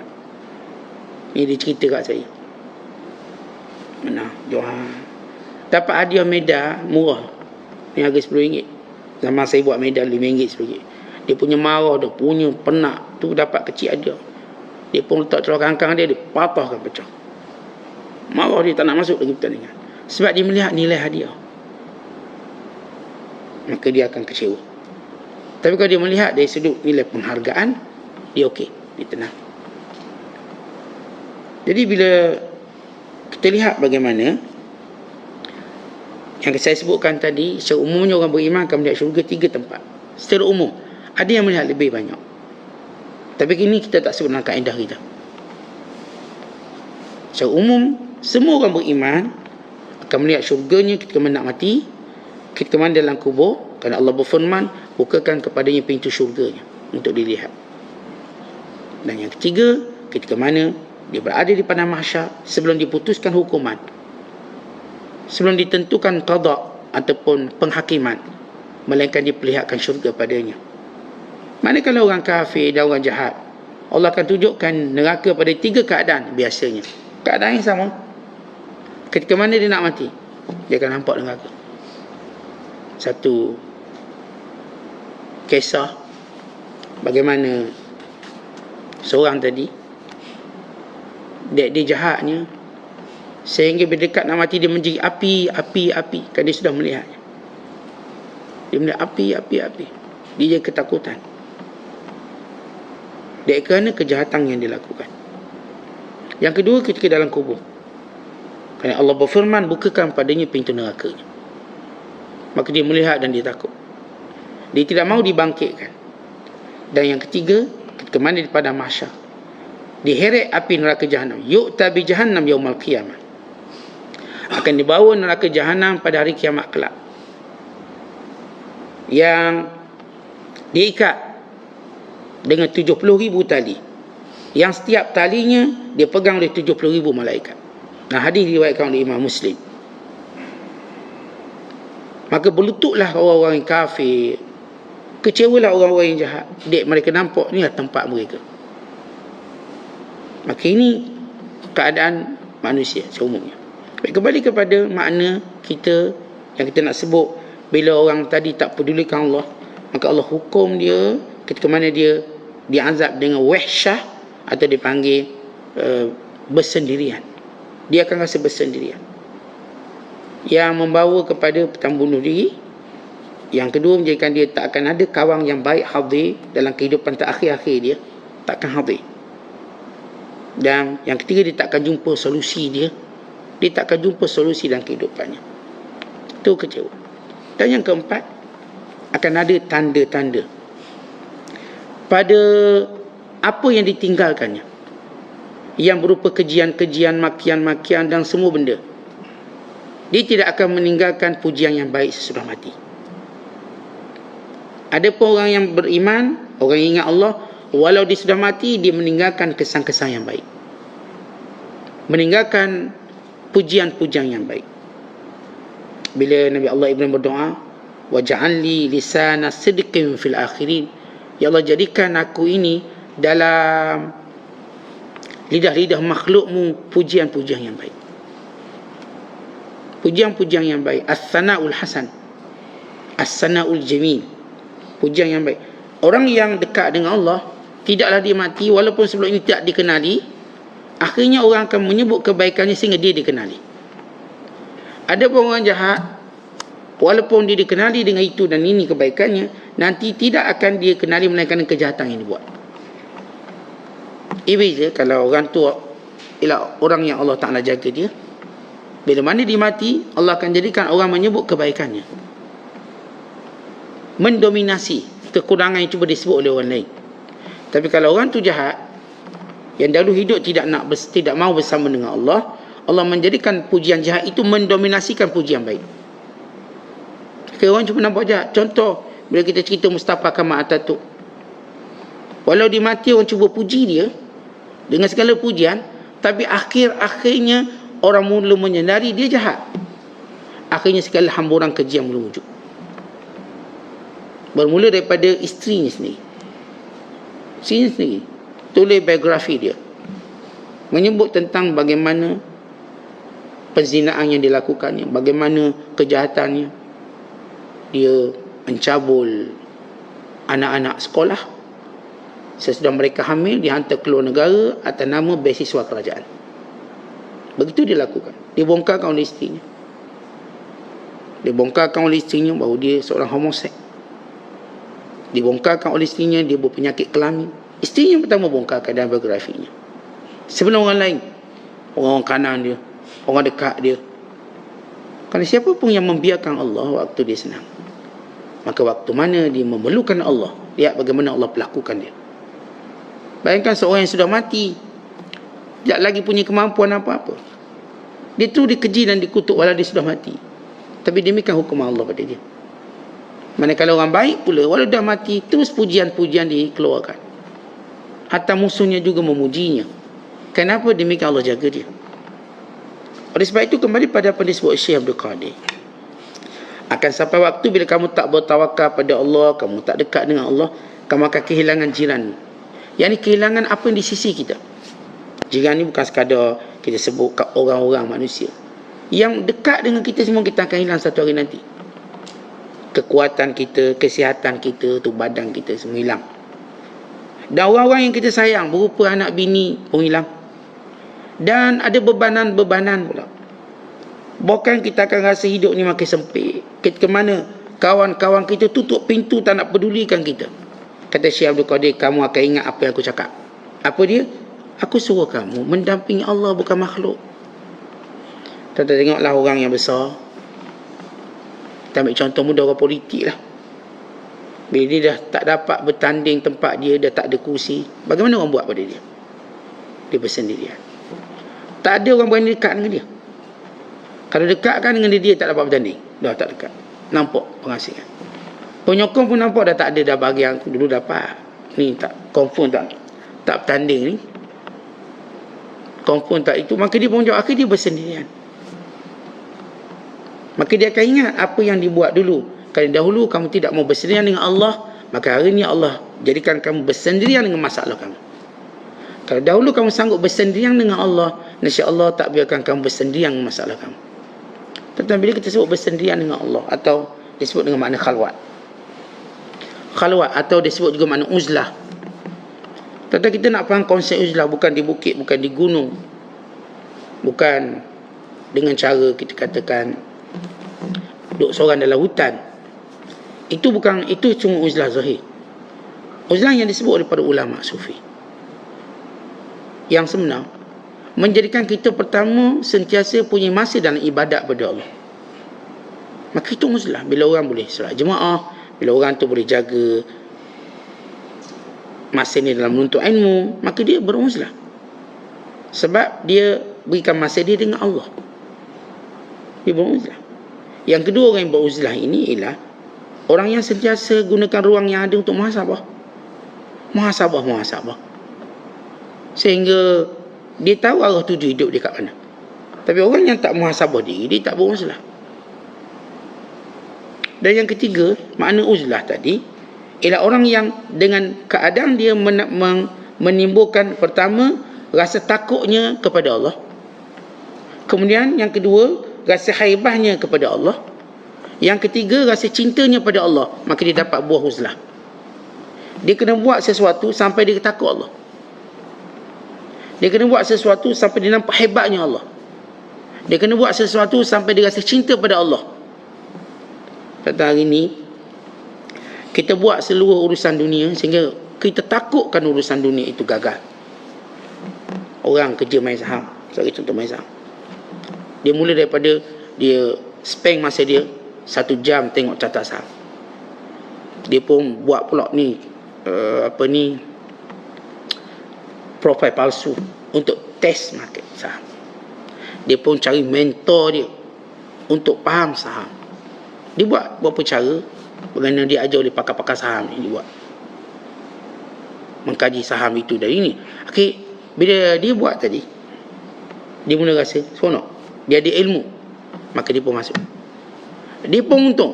Ini dia cerita kat saya. Menang. Johan. Dapat hadiah medal murah. Ni harga RM10. Zaman saya buat medal RM5, RM10. Dia punya marah, dia punya penak tu dapat kecil hadiah. Dia pun letak celok kangkang dia patahkan pecah. Marah dia tak nak masuk lagi pertandingan. Sebab dia melihat nilai hadiah. Maka dia akan kecewa. Tapi kalau dia melihat dari sudut nilai penghargaan, dia okey, dia tenang. Jadi bila kita lihat bagaimana yang saya sebutkan tadi, secara umumnya orang beriman akan melihat syurga 3 tempat. Secara umum. Ada yang melihat lebih banyak. Tapi ini kita tak sebut dalam kaedah kita. Secara umum, semua orang beriman akan melihat syurganya ketika mana nak mati, ketika mana dalam kubur. Kerana Allah berfirman, bukakan kepadanya pintu syurganya untuk dilihat. Dan yang ketiga, ketika mana dia berada di padang mahsyar sebelum diputuskan hukuman, sebelum ditentukan qada ataupun penghakiman, melainkan diperlihatkan syurga padanya. Manakala orang kafir dan orang jahat, Allah akan tunjukkan neraka pada 3 keadaan biasanya. Keadaan yang sama. Ketika mana dia nak mati, dia akan nampak neraka. Satu kisah bagaimana seorang tadi, dia jahatnya sehingga bila dekat nak mati dia menjerit api. Kan dia sudah melihatnya. Dia melihat api. Dia ketakutan. Dia kerana kejahatan yang dilakukan. Yang kedua, ketika dalam kubur, kerana Allah berfirman, bukakan padanya pintu nerakanya. Maka dia melihat dan dia takut. Dia tidak mahu dibangkitkan. Dan yang ketiga, ketika mana di padang mahsyar, diheret api neraka Jahannam. Yu'ta bi Jahannam yaumal qiyamah. Akan dibawa neraka Jahannam pada hari kiamat kelak. Yang diikat dengan 70,000 tali. Yang setiap talinya dia pegang oleh 70,000 malaikat. Nah, hadis diriwayatkan oleh Imam Muslim. Maka berlututlah orang-orang yang kafir, Kecewalah orang-orang yang jahat. Dek mereka nampak ni lah tempat mereka. Maka ini keadaan manusia seumumnya. Baik, kembali kepada makna kita yang kita nak sebut, bila orang tadi tak pedulikan Allah, maka Allah hukum dia ketika mana dia diazab dengan wahsyah atau dipanggil bersendirian. Dia akan rasa bersendirian, yang membawa kepada bunuh diri. Yang kedua, menjadikan dia tak akan ada kawan yang baik hadir dalam kehidupan terakhir-akhir dia, tak akan hadir. Dan yang ketiga, dia tak akan jumpa solusi dia tak akan jumpa solusi dalam kehidupannya. Itu kecewa. Dan yang keempat, akan ada tanda-tanda pada apa yang ditinggalkannya, yang berupa kejian-kejian, makian-makian dan semua benda. Dia tidak akan meninggalkan pujian yang baik sesudah mati. Ada pun orang yang beriman, orang yang ingat Allah, walau dia sudah mati, dia meninggalkan kesan-kesan yang baik, meninggalkan pujian-pujian yang baik. Bila Nabi Allah Ibrahim berdoa, waj'alni lisana sidqin fil akhirin, ya Allah, jadikan aku ini dalam lidah-lidah makhlukmu pujian-pujian yang baik, pujian-pujian yang baik. As-sana'ul hasan, as-sana'ul jamil, pujian yang baik. Orang yang dekat dengan Allah, tidaklah dia mati walaupun sebelum ini tidak dikenali, akhirnya orang akan menyebut kebaikannya sehingga dia dikenali. Ada pun orang jahat, walaupun dia dikenali dengan itu dan ini kebaikannya, nanti tidak akan dia kenali melainkan kejahatan yang dibuat. Beza kalau orang tu ialah orang yang Allah Ta'ala jaga dia, bila mana dia mati, Allah akan jadikan orang menyebut kebaikannya, mendominasi kekurangan yang cuba disebut oleh orang lain. Tapi kalau orang tu jahat, yang dahulu hidup tidak mau bersama dengan Allah, Allah menjadikan pujian jahat itu mendominasikan pujian baik. Orang cuma nampak jahat. Contoh, bila kita cerita Mustafa Kamal Atatürk, walau dia mati, orang cuba puji dia dengan segala pujian, tapi akhirnya orang mula menyedari dia jahat. Akhirnya segala hamburan keji yang mula wujud. Bermula daripada isterinya sendiri. Tulis biografi dia, menyebut tentang bagaimana penzinaan yang dilakukannya, bagaimana kejahatannya. Dia mencabul anak-anak sekolah, sesudah mereka hamil dihantar keluar negara atas nama beasiswa kerajaan. Begitu dia lakukan. Dia bongkarkan oleh isterinya bahawa dia seorang homoseks. Dibongkarkan oleh isterinya dia berpenyakit kelamin. Isterinya pertama bongkarkan dalam biografinya, sebelum orang lain, orang kanan dia, orang dekat dia. Kalau siapa pun yang membiarkan Allah waktu dia senang, maka waktu mana dia memerlukan Allah, lihat bagaimana Allah perlakukan dia. Bayangkan seorang yang sudah mati, tidak lagi punya kemampuan apa-apa, dia tu dikeji dan dikutuk walau dia sudah mati. Tapi demikian hukum Allah pada dia. Manakala orang baik pula, walau dah mati, terus pujian-pujian dikeluarkan. Hatta musuhnya juga memujinya. Kenapa? Demikian Allah jaga dia. Oleh sebab itu, kembali pada apa disebut Syekh Abdul Qadir, akan sampai waktu bila kamu tak bertawakal pada Allah, kamu tak dekat dengan Allah, kamu akan kehilangan jiran. Yang ni kehilangan apa yang di sisi kita. Jiran ni bukan sekadar kita sebut orang-orang manusia. Yang dekat dengan kita semua kita akan hilang satu hari nanti. Kekuatan kita, kesihatan kita, tu badan kita semua hilang. Dan orang-orang yang kita sayang berupa anak bini pun hilang. Dan ada bebanan-bebanan pula. Bahkan kita akan rasa hidup ni makin sempit. Ke mana kawan-kawan kita tutup pintu, tak nak pedulikan kita. Kata Syekh Abdul Qadir, kamu akan ingat apa yang aku cakap. Apa dia? Aku suruh kamu mendampingi Allah, bukan makhluk. Kita tengoklah orang yang besar. Kita ambil contoh mudah, orang politik lah. Bila dia dah tak dapat bertanding tempat dia, dah tak ada kursi, bagaimana orang buat pada dia? Dia bersendirian. Tak ada orang berani dekat dengan dia. Kalau dekat kan dengan dia tak dapat bertanding, dah tak dekat. Nampak pengasingan. Penyokong pun nampak dah tak ada, dah bagi yang dulu dapat. Ni tak confirm, tak bertanding ni. Confirm tak itu, maka dia pun jawab, akhirnya dia bersendirian. Maka dia akan ingat apa yang dibuat dulu. Kalau dahulu kamu tidak mau bersendirian dengan Allah, maka hari ini Allah jadikan kamu bersendirian dengan masalah kamu. Kalau dahulu kamu sanggup bersendirian dengan Allah, insya Allah tak biarkan kamu bersendirian dengan masalah kamu. Tetapi bila kita sebut bersendirian dengan Allah, atau disebut dengan makna khalwat atau disebut juga makna uzlah. Tetapi kita nak faham konsep uzlah bukan di bukit, bukan di gunung, bukan dengan cara kita katakan duduk seorang dalam hutan. Itu cuma uzlah zahir. Uzlah yang disebut oleh para ulama sufi, yang sebenar menjadikan kita pertama sentiasa punya masa dalam ibadat pada Allah. Maka itu uzlah. Bila orang boleh solat jemaah, bila orang tu boleh jaga masa ni dalam menuntut ilmu, maka dia beruzlah. Sebab dia berikan masa dia dengan Allah. Dia beruzlah. Yang kedua, orang yang beruzlah ini ialah orang yang sentiasa gunakan ruang yang ada untuk muhasabah. Muhasabah. Sehingga dia tahu arah tuju hidup dia kat mana. Tapi orang yang tak muhasabah diri, dia tak beruzlah. Dan yang ketiga, makna uzlah tadi ialah orang yang dengan keadaan dia menimbulkan pertama rasa takutnya kepada Allah. Kemudian yang kedua, rasa haibahnya kepada Allah. Yang ketiga, rasa cintanya pada Allah. Maka dia dapat buah uzlah. Dia kena buat sesuatu sampai dia takut Allah. Dia kena buat sesuatu sampai dia nampak hebatnya Allah. Dia kena buat sesuatu sampai dia rasa cinta pada Allah. Kata hari ni kita buat seluruh urusan dunia sehingga kita takutkan urusan dunia itu gagal. Orang kerja main saham, sebagai contoh main saham, dia mula daripada dia spend masa dia 1 jam tengok carta saham. Dia pun buat pula ni profil palsu untuk test market saham. Dia pun cari mentor dia untuk faham saham. Dia buat beberapa cara bagaimana dia ajar oleh pakar-pakar saham ni. Dia buat mengkaji saham itu dari ni. Okay, bila dia buat tadi, dia mula rasa seronok, dia ada ilmu, maka dia pun masuk, dia pun untung.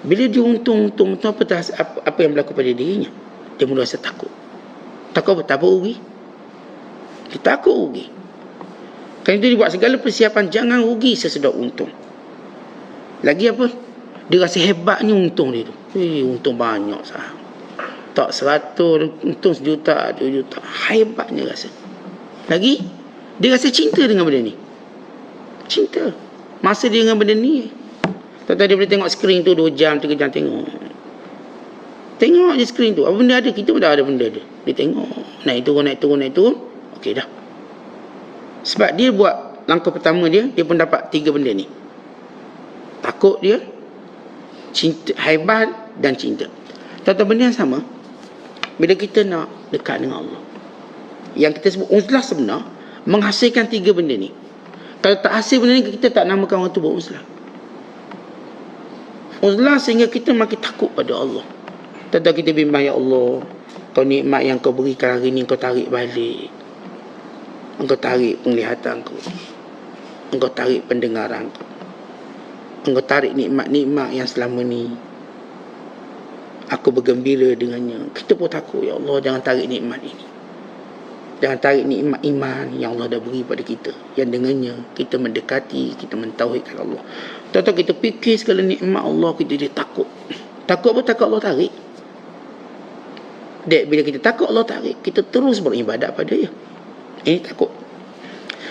Bila dia untung apa yang berlaku pada dirinya, dia mula rasa takut. Takut apa? Takut rugi. Dia takut rugi. Kerana itu dia buat segala persiapan jangan rugi sesedar untung. Lagi apa? Dia rasa hebatnya untung dia tu. Untung banyak saham. Tak 100, untung 1 juta, 2 juta. Hebatnya rasa. Lagi, dia rasa cinta dengan benda ni. Cinta. Masa dia dengan benda ni. Tak tahu dia boleh tengok skrin tu 2 jam, 3 jam tengok. Tengok je skrin tu. Apa benda ada? Kita pun dah ada benda dia. Dia tengok. Naik turun. Okey dah. Sebab dia buat langkah pertama dia pun dapat 3 benda ni. Takut dia, cinta, haibat dan cinta. Tentang benda yang sama bila kita nak dekat dengan Allah, yang kita sebut uzlah sebenar, menghasilkan 3 benda ni. Kalau tak hasil benda ni, kita tak namakan orang tu beruzlah. Uzlah sehingga kita makin takut pada Allah. Tentang kita bimbang, ya Allah, kau nikmat yang kau berikan hari ni kau tarik balik. Engkau tarik penglihatanku, engkau tarik pendengaranku, engkau tarik nikmat-nikmat yang selama ni aku bergembira dengannya. Kita pun takut, ya Allah, jangan tarik nikmat ini. Jangan tarik nikmat iman yang Allah dah beri pada kita, yang dengannya kita mendekati, kita mentauhidkan Allah. Tahu-tahu kita fikir segala nikmat Allah, kita dia takut. Takut apa? Takut Allah tarik. Dek, bila kita takut Allah tarik, kita terus beribadat pada dia. Ini takut.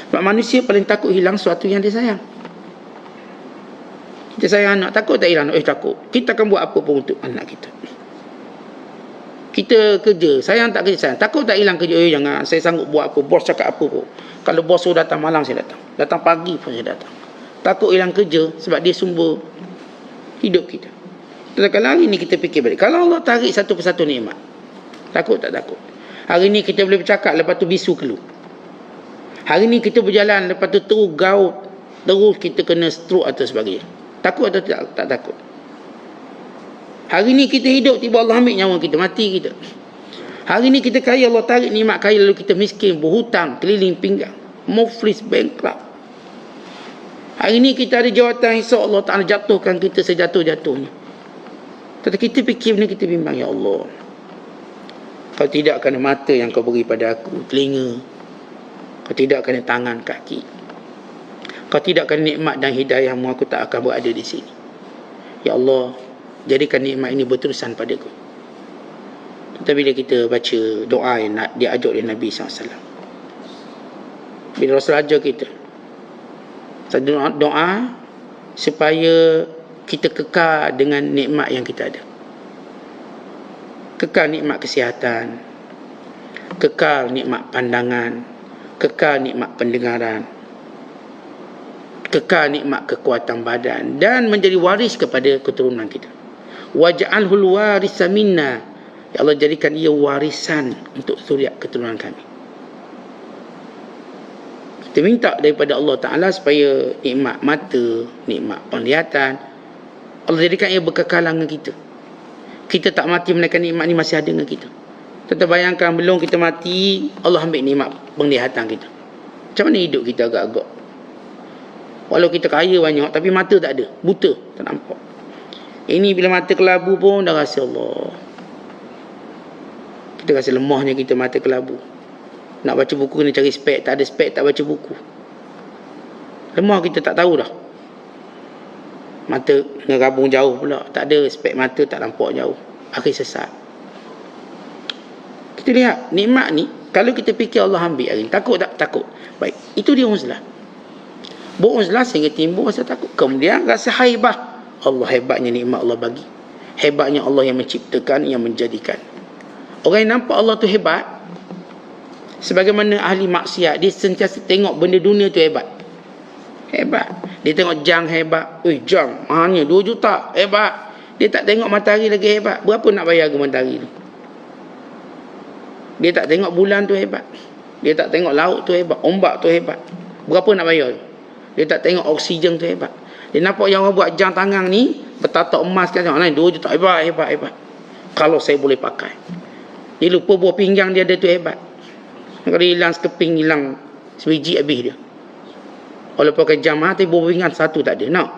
Sebab manusia paling takut hilang sesuatu yang dia sayang. Kita sayang anak, takut tak hilang? Takut. Kita akan buat apa pun untuk anak kita. Kita kerja, sayang tak kerja, sayang. Takut tak hilang kerja? Jangan, saya sanggup buat apa, bos cakap apa pun. Kalau bos suruh datang malam, saya datang. Datang pagi pun saya datang. Takut hilang kerja sebab dia sumber hidup kita. Tetapi kalau hari ni kita fikir balik, kalau Allah tarik satu persatu nikmat, takut tak takut? Hari ni kita boleh bercakap, lepas tu bisu keluar. Hari ni kita berjalan, lepas tu terus gaut, terus kita kena stroke atau sebagainya. Takut atau tak takut? Hari ni kita hidup, tiba Allah ambil nyawa kita, mati kita. Hari ni kita kaya, Allah tarik nikmat kaya, lalu kita miskin, berhutang, keliling pinggang, muflis, bankrupt. Hari ni kita ada jawatan, esok Allah Ta'ala jatuhkan kita sejatuh-jatuhnya. Tetapi kita fikir benda, kita bimbang, ya Allah, kalau tidak kerana mata yang kau beri pada aku, telinga, kalau tidak kerana tangan, kaki, kalau tidak kerana nikmat dan hidayahmu, aku tak akan berada di sini. Ya Allah, jadikan nikmat ini berterusan padaku. Tetapi bila kita baca doa yang diajar oleh Nabi SAW, bila Rasul ajar kita satu doa supaya kita kekal dengan nikmat yang kita ada, kekal nikmat kesihatan, kekal nikmat pandangan, kekal nikmat pendengaran, kekal nikmat kekuatan badan, dan menjadi waris kepada keturunan kita. Waj'alhul warisa minna, ya Allah, jadikan ia warisan untuk zuriat keturunan kami. Kita minta daripada Allah Ta'ala supaya nikmat mata, nikmat penglihatan, Allah jadikan ia berkekalan dengan kita. Kita tak mati melainkan nikmat ni masih ada dengan kita. Tetapi bayangkan belum kita mati, Allah ambil nikmat penglihatan kita. Macam mana hidup kita agak-agak? Walau kita kaya banyak, tapi mata tak ada, buta, tak nampak. Ini bila mata kelabu pun dah rasa Allah. Kita rasa lemahnya kita mata kelabu. Nak baca buku kena cari spek, tak ada spek tak baca buku. Lemah kita, tak tahu dah. Mata ngerabung jauh pula, tak ada spek mata, tak nampak jauh. Akhir sesat. Kita lihat nikmat ni, kalau kita fikir Allah ambil hari ni, takut tak? Takut. Baik, itu dia uzlah. Beruzlah sehingga timbul rasa takut. Kemudian rasa haibah. Allah, hebatnya nikmat Allah bagi. Hebatnya Allah yang menciptakan, yang menjadikan. Orang yang nampak Allah tu hebat, sebagaimana ahli maksiat, dia sentiasa tengok benda dunia tu hebat. Hebat. Dia tengok jam hebat. Jam mahalnya 2 juta. Hebat. Dia tak tengok matahari lagi hebat. Berapa nak bayar ke matahari tu? Dia tak tengok bulan tu hebat. Dia tak tengok laut tu hebat. Ombak tu hebat. Berapa nak bayar? Dia tak tengok oksigen tu hebat. Dia nampak yang orang buat jam tangan ni bertatak emas kan, 2 juta. Hebat, hebat, hebat. Kalau saya boleh pakai. Dia lupa buah pinggang dia ada tu hebat. Kalau hilang sekeping, hilang sebiji, habis dia. Kalau pakai jam mahal, tapi buah pinggang satu tak ada. Nak?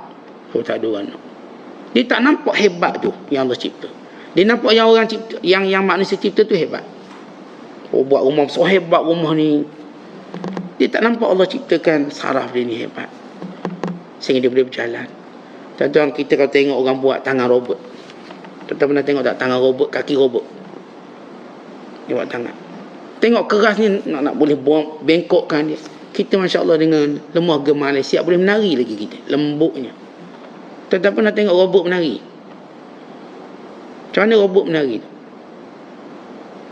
Oh, tak ada orang nak. Dia tak nampak hebat tu yang Allah cipta. Dia nampak yang orang cipta, yang manusia cipta tu hebat. Oh, buat rumah so hebat rumah ni. Dia tak nampak Allah ciptakan saraf dia ni hebat, sehingga dia boleh berjalan. Tuan-tuan, kita kalau tengok orang buat tangan robot, tuan-tuan pernah tengok tak tangan robot, kaki robot? Dia buat tangan. Tengok keras ni, nak boleh bengkokkan dia. Kita Masya Allah dengan lemah gemar Malaysia boleh menari lagi kita, lembutnya. Tuan-tuan pernah tengok robot menari? Macam mana robot menari tu?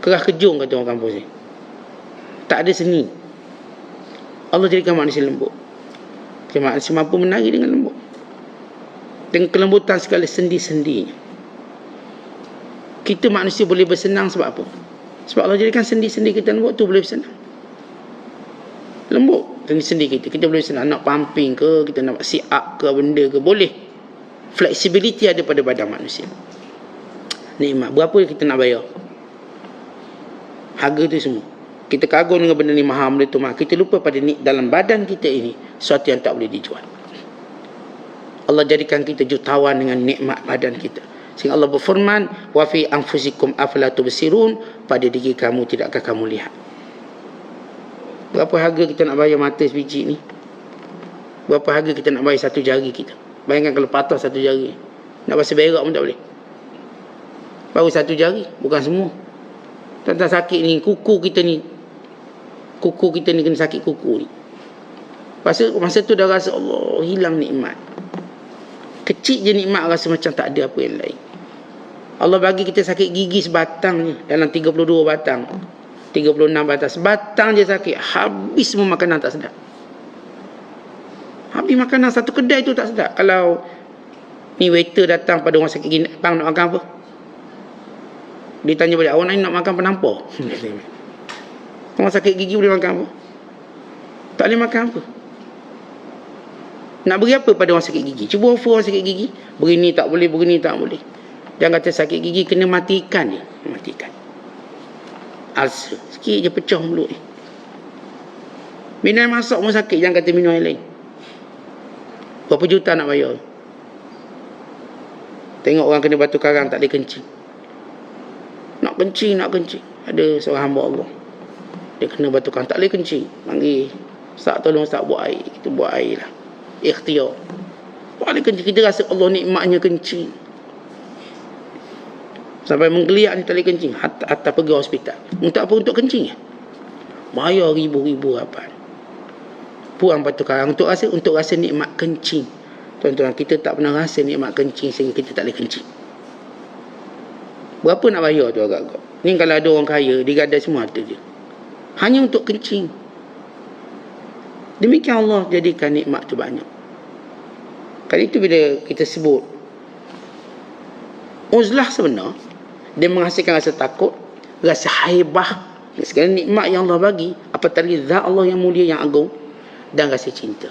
Keras kejung kata orang kampung ni. Tak ada seni. Allah jadikan manusia lembut. Manusia mampu menari dengan lembut, dengan kelembutan segala sendi-sendinya. Kita manusia boleh bersenang sebab apa? Sebab Allah jadikan sendi-sendi kita lembut tu, boleh bersenang. Lembut sendi-sendi kita. Kita boleh bersenang. Nak pumping ke, kita nak sit up ke, benda ke, boleh. Flexibility ada pada badan manusia. Nikmat. Berapa kita nak bayar? Harga tu semua. Kita kagum dengan benda ni mahal, benda tu mahal. Kita lupa pada ni dalam badan kita ini sesuatu yang tak boleh dijual. Allah jadikan kita jutawan dengan nikmat badan kita. Sehingga Allah berfirman, wa fi anfusikum afala tubsirun, pada diri kamu tidakkah kamu lihat? Berapa harga kita nak bayar mata sebiji ni? Berapa harga kita nak bayar satu jari kita? Bayangkan kalau patah satu jari, nak basuh berak pun tak boleh. Baru satu jari, bukan semua. Tentang sakit ni, kuku kita ni kena sakit kuku ni. Masa tu dah rasa Allah, hilang nikmat. Kecil je nikmat, rasa macam tak ada apa yang lain. Allah bagi kita sakit gigi sebatang ni, dalam 32 batang, 36 batang, sebatang je sakit, habis semua makanan tak sedap. Habis makanan satu kedai tu tak sedap. Kalau ni waiter datang pada orang sakit gigi, bang nak makan apa? Dia tanya balik, awak nak makan penampar? Orang sakit gigi boleh makan apa? Tak boleh makan apa? Nak beri apa pada orang sakit gigi? Cuba offer orang sakit gigi, beri ni tak boleh, beri ni tak boleh. Jangan kata sakit gigi kena matikan dia. Matikan. Ulcer. Sikit je pecah mulut ni. Minum air masak pun sakit, jangan kata minum air lain. Berapa juta nak bayar? Tengok orang kena batu karang tak boleh kencing. Nak kencing. Ada seorang hamba Allah, dia kena batu karang tak boleh kencing. Panggil, Ustaz tolong Ustaz buat air. Kita buat air lah. Ikhtiar. Tak boleh kencing. Kita rasa Allah nikmatnya kencing. Sampai menggeliat ni tak boleh kencing. Hatta pergi hospital. Untuk apa? Untuk kencing. Bayar ribu-ribu apa. Puang batu karang untuk rasa nikmat kencing. Tuan-tuan, kita tak pernah rasa nikmat kencing sehingga kita tak boleh kencing. Berapa nak bayar tu agak-agak? Ni kalau ada orang kaya, dia gadai semua harta dia. Hanya untuk kencing. Demikian Allah jadikan nikmat tu banyak. Kali itu bila kita sebut uzlah sebenar, dia menghasilkan rasa takut, rasa haibah, segala nikmat yang Allah bagi, apatah lagi zat Allah yang mulia, yang agung, dan rasa cinta.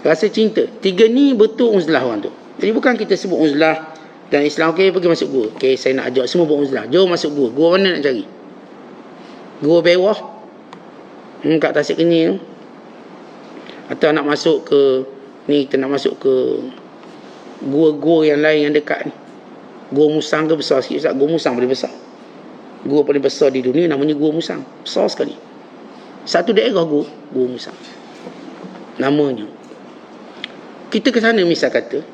Rasa cinta. Tiga ni betul uzlah orang tu. Jadi bukan kita sebut uzlah dan Islam, okey pergi masuk gua. Okey, saya nak ajak semua buat uzlah. Jom masuk gua. Gua mana nak cari? Gua Bewah. Kat Tasik Kenyir. Atau nak masuk ke ni, kita nak masuk ke gua-gua yang lain yang dekat ni. Gua Musang ke besar sikit? Gua Musang paling besar. Gua paling besar di dunia namanya Gua Musang. Besar sekali. Satu daerah Gua Musang namanya. Kita ke sana misal kata,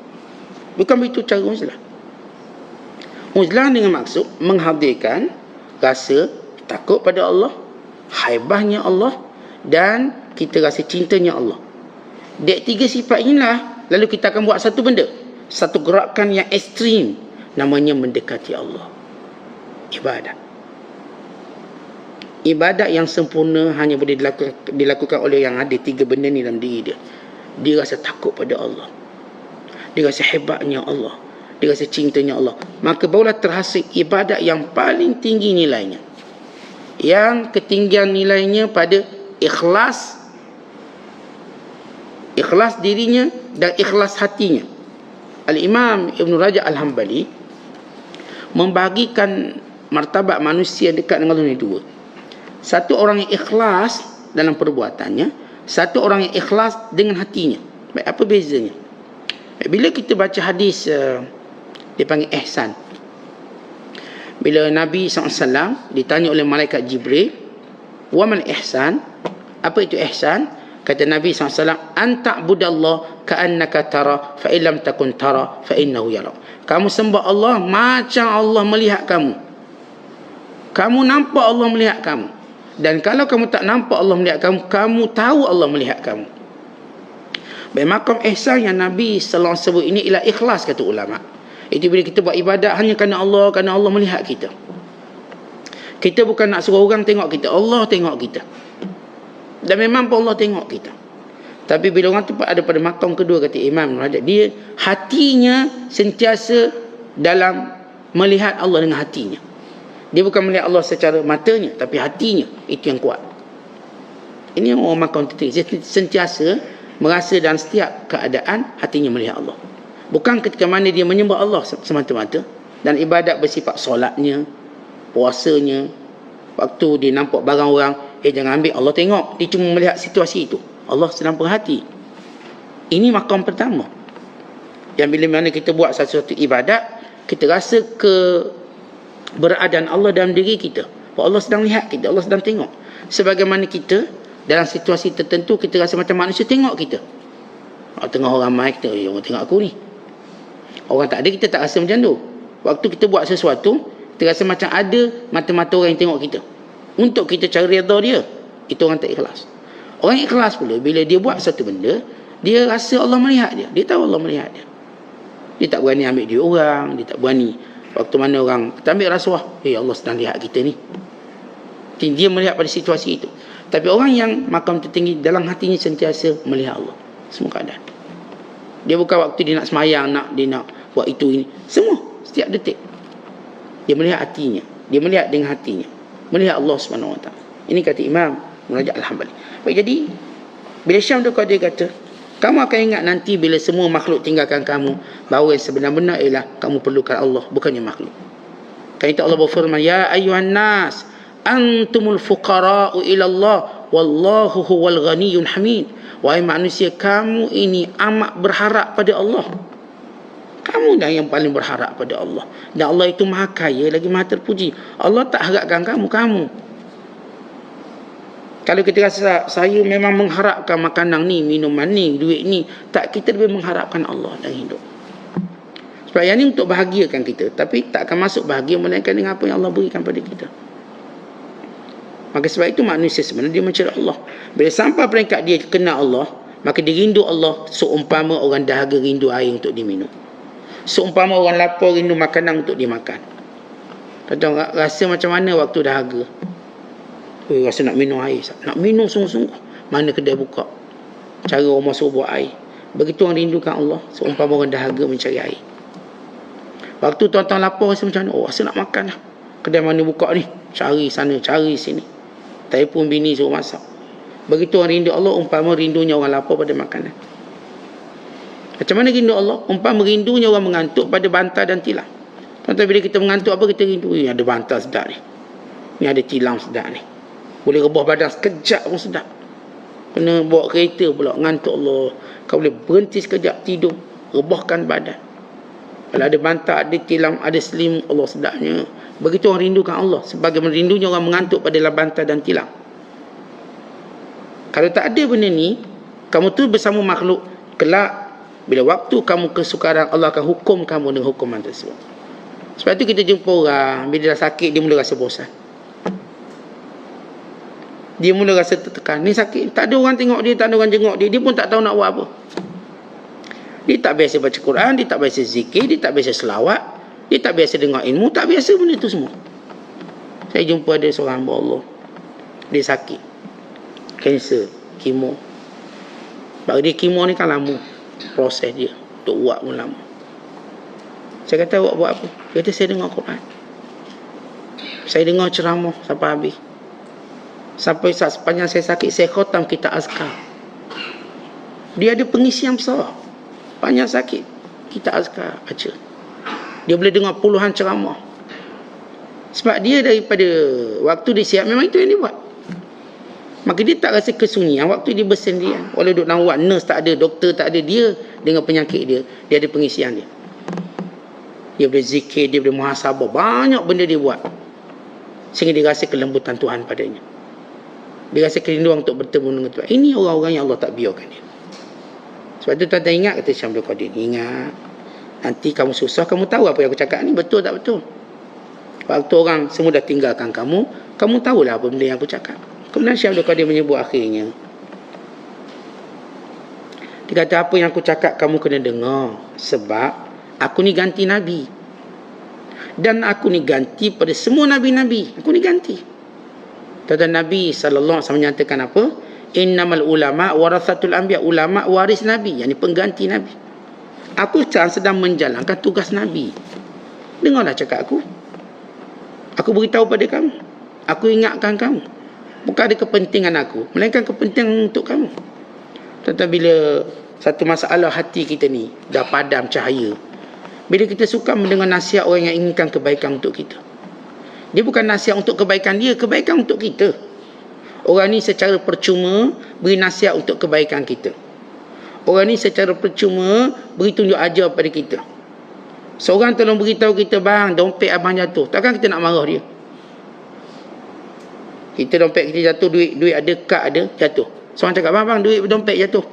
bukan begitu cara uzlah. Uzlah dengan maksud menghadirkan rasa takut pada Allah, haibahnya Allah, dan kita rasa cintanya Allah. Dek tiga sifat inilah, lalu kita akan buat satu benda, satu gerakan yang ekstrim, namanya mendekati Allah. Ibadat. Ibadat yang sempurna hanya boleh dilakukan oleh yang ada tiga benda ni dalam diri dia. Dia rasa takut pada Allah, dia rasa hebatnya Allah, dia rasa cintanya Allah. Maka barulah terhasil ibadat yang paling tinggi nilainya, yang ketinggian nilainya pada ikhlas dirinya dan ikhlas hatinya. Al-Imam Ibn Rajab Al-Hambali membahagikan martabat manusia dekat dengan Allah ni dua. Satu orang yang ikhlas dalam perbuatannya, satu orang yang ikhlas dengan hatinya. Baik, apa bezanya? Bila kita baca hadis dia panggil ihsan. Bila Nabi SAW ditanya oleh malaikat Jibril, wa mal ihsan? Apa itu ihsan? Kata Nabi SAW, anta'budallah ka'annaka tara fa illam takun tara fa innahu yara. Kamu sembah Allah macam Allah melihat kamu. Kamu nampak Allah melihat kamu. Dan kalau kamu tak nampak Allah melihat kamu, kamu tahu Allah melihat kamu. Baik, makam ihsan yang Nabi SAW sebut ini ialah ikhlas, kata ulama. Itu bila kita buat ibadat hanya kerana Allah melihat kita. Kita bukan nak suruh orang tengok kita, Allah tengok kita. Dan memang pun Allah tengok kita. Tapi bila orang tu ada pada makam kedua, kata Imam Rajab, dia hatinya sentiasa dalam melihat Allah dengan hatinya. Dia bukan melihat Allah secara matanya, tapi hatinya itu yang kuat. Ini orang makam tertinggi, sentiasa merasa dalam setiap keadaan hatinya melihat Allah. Bukan ketika mana dia menyembah Allah semata-mata, dan ibadat bersifat solatnya, puasanya, waktu dia nampak barang orang, jangan ambil, Allah tengok. Dia cuma melihat situasi itu, Allah sedang perhati. Ini makam pertama, yang bila mana kita buat sesuatu ibadat, kita rasa keberadaan Allah dalam diri kita, bahawa Allah sedang lihat kita, Allah sedang tengok. Sebagaimana kita dalam situasi tertentu, kita rasa macam manusia tengok kita. Tengah orang ramai, kita, orang tengok aku ni. Orang tak ada, kita tak rasa macam tu. Waktu kita buat sesuatu, kita rasa macam ada mata-mata orang yang tengok kita, untuk kita cari redha dia. Itu orang tak ikhlas. Orang ikhlas pula, bila dia buat satu benda, dia rasa Allah melihat dia. Dia tahu Allah melihat dia. Dia tak berani ambil duit orang, dia tak berani waktu mana orang kita ambil rasuah, Allah sedang lihat kita ni. Dia melihat pada situasi itu. Tapi orang yang makam tertinggi, dalam hatinya sentiasa melihat Allah semua keadaan. Dia bukan waktu dia nak semayang, dia nak buat itu ini, semua, setiap detik dia melihat hatinya. Dia melihat dengan hatinya, melihat Allah SWT. Ini kata Imam Rajab Al-Hambali. Baik, jadi bila Syam tu dia kata, kamu akan ingat nanti bila semua makhluk tinggalkan kamu, bahawa yang sebenar-benar ialah kamu perlukan Allah, bukannya makhluk. Kan itu Allah berfirman, ya ayyuhan nas antumul fuqara'u ila Allah wallahu huwal ghaniyyul hamid. Wahai manusia, kamu ini amat berharap pada Allah. Kamu dah yang paling berharap pada Allah. Dan Allah itu maha kaya lagi maha terpuji. Allah tak harapkan kamu. Kalau kita rasa saya memang mengharapkan makanan ni, minuman ni, duit ni, tak, kita lebih mengharapkan Allah dalam hidup. Sebab yang ni untuk bahagiakan kita, tapi tak akan masuk bahagia melainkan dengan apa yang Allah berikan pada kita. Maka sebab itu manusia sebenarnya dia mencari Allah. Bila sampai peringkat dia kenal Allah, maka dia rindu Allah seumpama orang dahaga rindu air untuk diminum. Seumpama orang lapar rindu makanan untuk dimakan. Kata rasa macam mana waktu dahaga? Rasa nak minum air, nak minum sungguh-sungguh. Mana kedai buka, cara orang masuk buat air. Begitu orang rindukan Allah seumpama orang dahaga mencari air. Waktu tuan-tuan lapar rasa macam mana? Rasa nak makan lah. Kedai mana buka ni? Cari sana, cari sini. Telefon bini suruh masak. Begitu orang rindu Allah umpama rindunya orang lapar pada makanan. Macam mana rindu Allah? Umpama rindunya orang mengantuk pada bantal dan tilam. Tuan-tuan, bila kita mengantuk apa kita rindu? Ini ada bantal sedap ni. Ni ada tilam sedap ni. Boleh rebah badan sekejap pun sedap. Kena bawa kereta pula ngantuk Allah. Kau boleh berhenti sekejap tidur, rebahkan badan. Kalau ada bantal, ada tilam, ada selim, Allah sedapnya. Begitu orang rindukan Allah. Sebagaimana rindunya orang mengantuk pada bantal dan tilam. Kalau tak ada benda ni, kamu tu bersama makhluk, kelak bila waktu kamu kesukaran, Allah akan hukum kamu dengan hukuman tersebut. Sebab tu kita jumpa orang, bila dah sakit, dia mula rasa bosan. Dia mula rasa tertekan. Ni sakit, tak ada orang tengok dia, tak ada orang jenguk dia, dia pun tak tahu nak buat apa. Dia tak biasa baca Quran, dia tak biasa zikir, dia tak biasa selawat, dia tak biasa dengar ilmu, tak biasa benda tu semua. Saya jumpa ada seorang hamba Allah, dia sakit kanser, kemo. Bagi dia kemo ni kan lama, proses dia untuk buat pun lama. Saya kata awak buat apa? Dia kata saya dengar Quran, saya dengar ceramah sampai habis. Sampai sepanjang saya sakit, saya khatam kitab azkar. Dia ada pengisian besar. Panjang sakit, kitab azkar baca. Dia boleh dengar puluhan ceramah. Sebab dia daripada waktu dia siap, memang itu yang dia buat. Maka dia tak rasa kesunyian waktu dia bersendirian. Walau duduk dalam wad, nurse tak ada, doktor tak ada, dia dengan penyakit dia ada pengisian dia. Dia boleh zikir, dia boleh muhasabah, banyak benda dia buat. Sehingga dia rasa kelembutan Tuhan padanya. Dia rasa kerinduan untuk bertemu dengan Tuhan. Ini orang-orang yang Allah tak biarkan dia. Sebab tu tuan-tuan ingat, kata Syekh Abdul Qadir, ingat, nanti kamu susah, kamu tahu apa yang aku cakap ni betul tak betul. Waktu orang semua dah tinggalkan kamu, kamu tahulah apa benda yang aku cakap. Kemudian Syekh Abdul Qadir menyebut akhirnya, dia kata apa yang aku cakap kamu kena dengar. Sebab aku ni ganti Nabi, dan aku ni ganti pada semua Nabi-Nabi. Aku ni ganti. Tuan-tuan, Nabi SAW menyatakan apa? Innamal ulama warathatul anbiya. Ulama waris Nabi, yakni pengganti Nabi. Aku sedang menjalankan tugas Nabi. Dengarlah cakap aku. Aku beritahu pada kamu. Aku ingatkan kamu. Bukan ada kepentingan aku, melainkan kepentingan untuk kamu. Tuan-tuan, bila satu masalah hati kita ni dah padam cahaya, bila kita suka mendengar nasihat orang yang inginkan kebaikan untuk kita, dia bukan nasihat untuk kebaikan dia, kebaikan untuk kita. Orang ni secara percuma beri nasihat untuk kebaikan kita. Orang ni secara percuma beri tunjuk ajar pada kita. Seorang tolong beritahu kita, bang, dompet abang jatuh. Takkan kita nak marah dia? Kita dompet kita jatuh, duit ada, kad ada, jatuh. Seorang cakap, bang, duit dompet jatuh.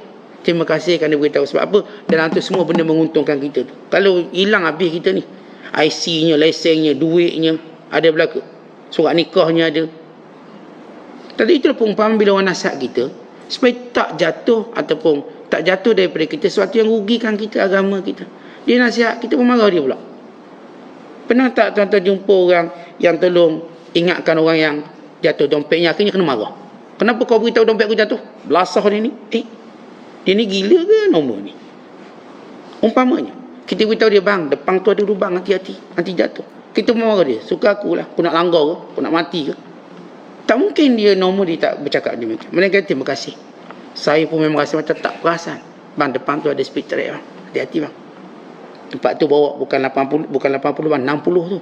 Terima kasih kerana beritahu. Sebab apa? Dalam tu semua benda menguntungkan kita tu. Kalau hilang habis kita ni, IC-nya, lesennya, duitnya ada berlaku, surat nikahnya ada. Tadi itulah perumpamaan bila orang nasihat kita supaya tak jatuh ataupun tak jatuh daripada kita sesuatu yang rugikan kita, agama kita. Dia nasihat, kita pun marah dia pula. Pernah tak tuan-tuan jumpa orang yang tolong ingatkan orang yang jatuh dompetnya, akhirnya kena marah? Kenapa kau beritahu dompet aku jatuh? Belasah dia ni. Dia ni gila ke nombor ni? Umpamanya kita beritahu dia, bang, depan tu ada lubang, hati-hati, nanti jatuh. Kita pun marah dia. Suka aku lah, aku nak langgar ke, aku nak mati ke? Tak mungkin dia nombor dia tak bercakap demikian. Melainkan terima kasih, saya pun memang rasa macam tak perasan, bang, depan tu ada speed trap, bang, hati-hati bang. Tempat tu bawa bukan 80 bang, 60 tu.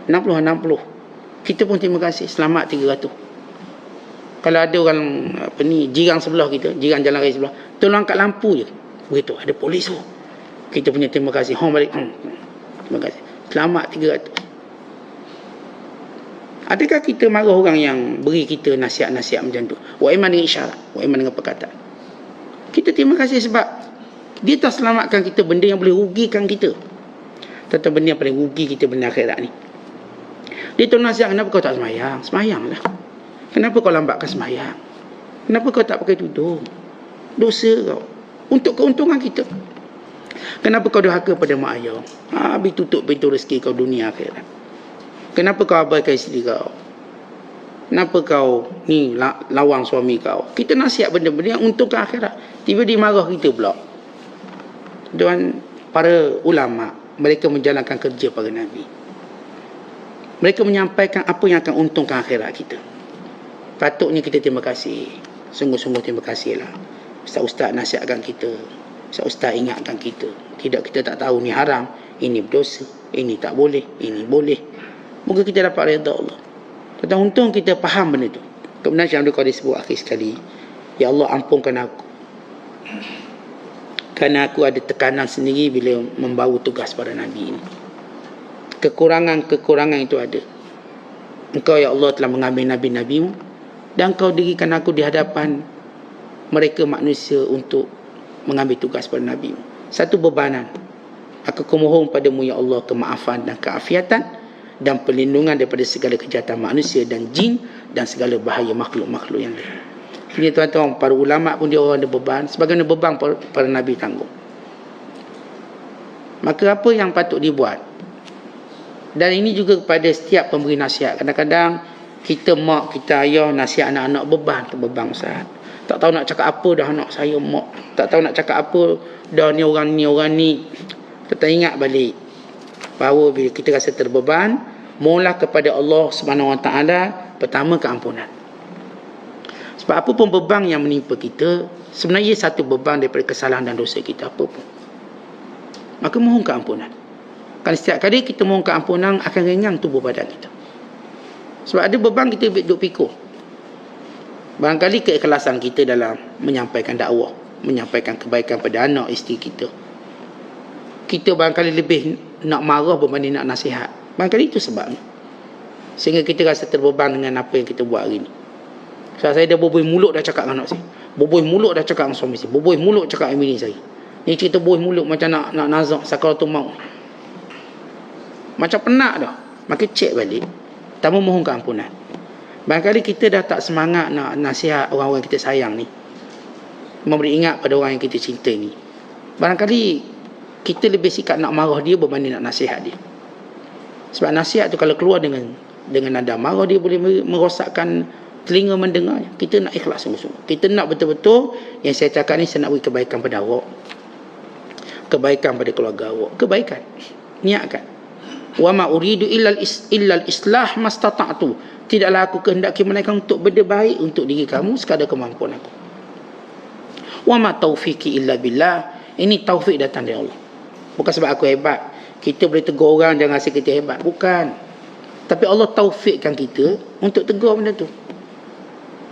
60. Kita pun terima kasih, selamat 300. Kalau ada orang jirang sebelah kita, jirang jalan raya sebelah, tolong angkat lampu je. Begitu, ada polis tu. Kita punya terima kasih. Balik. Terima kasih. Selamat 300. Adakah kita marah orang yang beri kita nasihat-nasihat macam tu? Wa'iman dengan isyarat, wa'iman dengan perkataan. Kita terima kasih sebab dia tak selamatkan kita benda yang boleh rugikan kita. Tentang benda yang paling rugi kita benda akhirat ni. Dia tahu nasihat, kenapa kau tak semayang? Semayanglah. Kenapa kau lambatkan semayang? Kenapa kau tak pakai tudung? Dosa kau. Untuk keuntungan kita. Kenapa kau durhaka pada mak ayah? Habis tutup pintu rezeki kau dunia akhirat. Kenapa kau abaikan isteri kau? Kenapa kau ni lawang suami kau? Kita nasihat benda-benda yang untungkan akhirat. Tiba dia marah kita pula. Dan para ulama, mereka menjalankan kerja para Nabi. Mereka menyampaikan apa yang akan untungkan akhirat kita. Patutnya kita terima kasih. Sungguh-sungguh terima kasihlah. Ustaz-ustaz nasihatkan kita. Ustaz-ustaz ingatkan kita. Tidak, kita tak tahu ni haram, ini berdosa, ini tak boleh, ini boleh. Moga kita dapat redha Allah. Tentang untung kita faham benda tu. Kemudian Syekh Abdul Qadir sebut akhir sekali, ya Allah ampunkan aku. Kerana aku ada tekanan sendiri bila membawa tugas pada Nabi ini. Kekurangan-kekurangan itu ada. Engkau ya Allah telah mengambil Nabi-Nabimu dan Engkau dirikan aku di hadapan mereka manusia untuk mengambil tugas pada Nabi. Satu bebanan. Aku memohon padamu ya Allah kemaafan dan keafiatan dan perlindungan daripada segala kejahatan manusia dan jin dan segala bahaya makhluk-makhluk yang lain. Ini tuan-tuan, para ulama pun dia orang ada beban. Sebagaimana beban para Nabi tanggung. Maka apa yang patut dibuat? Dan ini juga kepada setiap pemberi nasihat. Kadang-kadang kita mak, kita ayah nasihat anak-anak beban Ustaz. Tak tahu nak cakap apa dah anak saya mak. Tak tahu nak cakap apa dah ni orang ni. Kita ingat balik bahawa bila kita rasa terbeban, mohonlah kepada Allah Subhanahu Wa Taala pertama keampunan. Sebab apa pun beban yang menimpa kita, sebenarnya satu beban daripada kesalahan dan dosa kita apa pun. Maka mohon keampunan. Kan setiap kali kita mohon keampunan akan ringan tubuh badan kita. Sebab ada beban kita duduk pikul. Barangkali keikhlasan kita dalam menyampaikan dakwah, menyampaikan kebaikan pada anak isteri kita. Kita barangkali lebih nak marah berbanding nak nasihat. Barangkali itu sebabnya. Sehingga kita rasa terbeban dengan apa yang kita buat hari ni. Sebab saya dah berbuih mulut dah cakap dengan anak saya. Berbuih mulut dah cakap dengan suami saya. Berbuih mulut cakap dengan bini saya. Ni cerita berbuih mulut macam nak nazak sakaratul maut. Macam penat dah. Maka cek balik. Pertama mohon keampunan. Barangkali kita dah tak semangat nak nasihat orang-orang kita sayang ni. Memberi ingat pada orang yang kita cinta ni. Barangkali kita lebih sikap nak marah dia berbanding nak nasihat dia. Sebab nasihat tu kalau keluar dengan nada marah, dia boleh merosakkan telinga mendengar. Kita nak ikhlas sungguh-sungguh. Kita nak betul-betul yang saya cakap ni, saya nak beri kebaikan pada awak. Kebaikan pada keluarga awak. Kebaikan. Niatkan. Wa ma uridu illa al-islah mastata'tu. Tidaklah aku kehendaki melainkan untuk benda baik untuk diri kamu sekadar kemampuan aku. Wa ma taufiqi illa billah. Ini taufik datang dari Allah. Bukan sebab aku hebat. Kita boleh tegur orang jangan rasa kita hebat. Bukan. Tapi Allah taufikkan kita untuk tegur benda tu.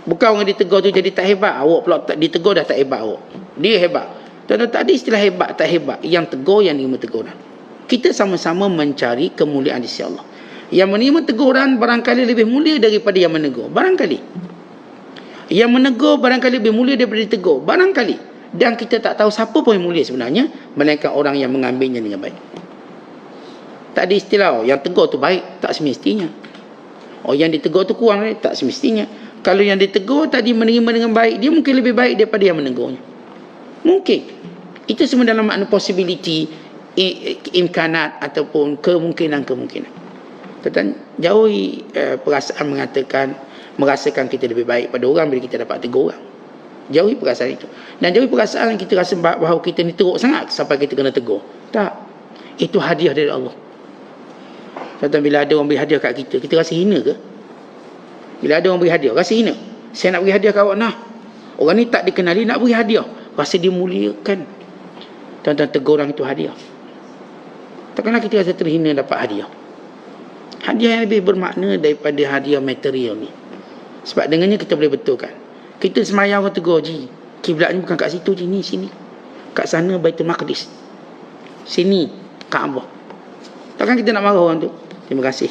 Bukan orang ditegur tu jadi tak hebat. Awak pula tak ditegur dah tak hebat awak. Dia hebat. Tak ada istilah hebat tak hebat. Yang tegur, yang menerima teguran. Kita sama-sama mencari kemuliaan di sisi Allah. Yang menerima teguran barangkali lebih mulia daripada yang menegur. Barangkali. Yang menegur barangkali lebih mulia daripada ditegur. Barangkali. Dan kita tak tahu siapa pun yang mulia sebenarnya, melainkan orang yang mengambilnya dengan baik. Tak ada istilah yang tegur tu baik, tak semestinya. Yang ditegur tu kurang, tak semestinya. Kalau yang ditegur tadi menerima dengan baik, dia mungkin lebih baik daripada yang menegurnya. Mungkin. Itu semua dalam makna possibility, imkanat ataupun kemungkinan-kemungkinan. Tetapi jauhi perasaan merasakan kita lebih baik pada orang bila kita dapat tegur orang. Jauhi perasaan itu. Dan jauhi perasaan kita rasa bahawa kita ni teruk sangat sampai kita kena tegur. Tak. Itu hadiah dari Allah. Contoh bila ada orang beri hadiah kat kita, kita rasa hina ke? Bila ada orang beri hadiah, rasa hina. Saya nak beri hadiah kat awak nah. Orang ni tak dikenali nak beri hadiah. Rasa dia muliakan. Tuan-tuan, tegur orang itu hadiah. Takkanlah kita rasa terhina dapat hadiah. Hadiah yang lebih bermakna daripada hadiah material ni. Sebab dengannya kita boleh betulkan. Kita semayang orang tegur, ji, kiblatnya bukan kat situ, ji, ni sini. Kat sana Baitul Maqdis. Sini Kaabah. Takkan kita nak marah orang tu? Terima kasih.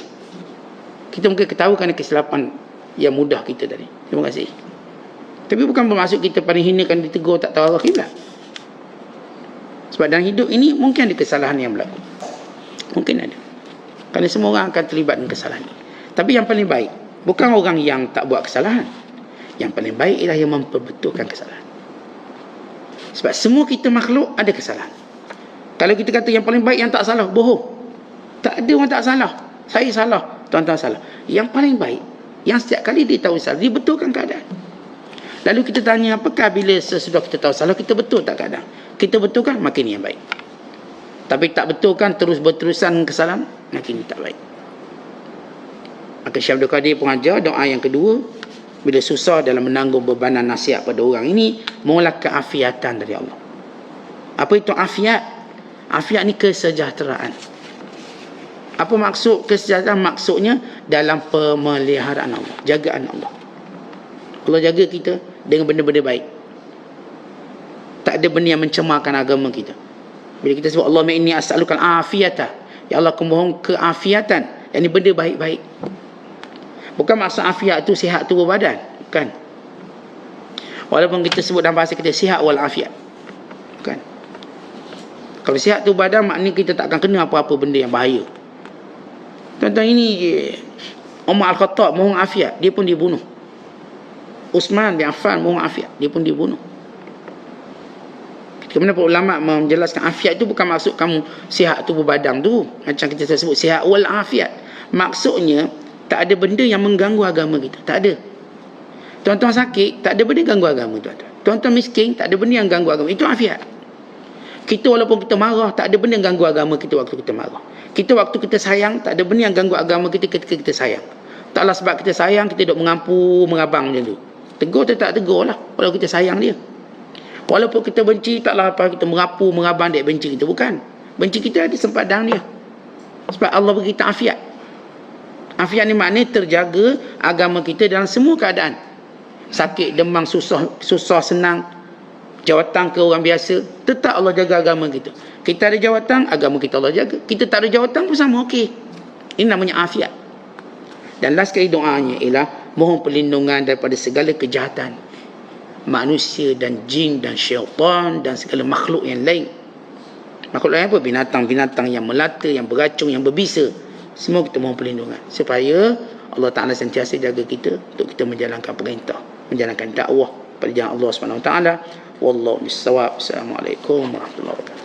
Kita mungkin ketahukan kesilapan yang mudah kita tadi. Terima kasih. Tapi bukan bermaksud kita paling hinakan, ditegur, tak tahu arah kiblat. Sebab dalam hidup ini mungkin ada kesalahan yang berlaku. Mungkin ada. Kerana semua orang akan terlibat dengan kesalahan ini. Tapi yang paling baik bukan orang yang tak buat kesalahan. Yang paling baik ialah yang memperbetulkan kesalahan. Sebab semua kita makhluk ada kesalahan. Kalau kita kata yang paling baik yang tak salah, bohong. Tak ada orang tak salah. Saya salah, tuan-tuan salah. Yang paling baik, yang setiap kali dia tahu salah, dia betulkan keadaan. Lalu kita tanya, apakah bila sesudah kita tahu salah, kita betul tak keadaan? Kita betulkan, makin yang baik. Tapi tak betulkan, terus berterusan kesalahan, makin tak baik. Maka Syekh Abdul Qadir pengajar doa yang kedua, bila susah dalam menanggung bebanan nasihat pada orang ini, mohonlah keafiatan dari Allah. Apa itu afiat? Afiat ni kesejahteraan. Apa maksud kesejahteraan? Maksudnya dalam pemeliharaan Allah, jagaan Allah. Allah jaga kita dengan benda-benda baik. Tak ada benda yang mencemarkan agama kita. Bila kita sebut Allahumma inni as'aluka al-afiyata, ya Allah aku mohon keafiatan, yang ini benda baik-baik. Bukan maksud afiat tu sihat tubuh badan, bukan. Walaupun kita sebut dalam bahasa kita sihat wal afiat, bukan. Kalau sihat tubuh badan, maknanya kita tak akan kena apa-apa benda yang bahaya. Tuan-tuan, ini Umar Al-Khattab mohon afiat, dia pun dibunuh. Uthman bin Affan mohon afiat, dia pun dibunuh. Kemudian para ulama menjelaskan afiat itu bukan maksud kamu sihat tubuh badan tu, macam kita sebut sihat wal afiat. Maksudnya tak ada benda yang mengganggu agama kita. Tak ada. Tuan-tuan sakit, tak ada benda yang ganggu agama tuan-tuan. Tuan-tuan miskin, tak ada benda yang ganggu agama. Itu afiat. Kita walaupun kita marah, tak ada benda yang ganggu agama kita waktu kita marah. Kita waktu kita sayang, tak ada benda yang ganggu agama kita ketika kita sayang. Taklah sebab kita sayang, kita duduk mengampu, mengabang macam tu. Tegur atau tak tegur lah, kalau kita sayang dia. Walaupun kita benci, taklah apa kita mengapu, mengabang dia benci kita. Bukan. Benci kita ada sempadan dia. Sebab Allah beri kita afiat. Afiat ni maknanya terjaga agama kita dalam semua keadaan. Sakit, demam, susah senang, jawatan ke orang biasa, tetap Allah jaga agama kita. Kita ada jawatan, agama kita Allah jaga. Kita tak ada jawatan pun sama, okey. Ini namanya afiat. Dan last sekali doanya ialah mohon perlindungan daripada segala kejahatan manusia dan jin dan syaitan dan segala makhluk yang lain. Makhluk lain apa? Binatang-binatang yang melata, yang beracun, yang berbisa. Semua kita mohon perlindungan supaya Allah Ta'ala sentiasa jaga kita untuk kita menjalankan perintah, menjalankan dakwah pada jalan Allah Subhanahu Wa Ta'ala. Wallahu bissawab. Assalamualaikum warahmatullahi wabarakatuh.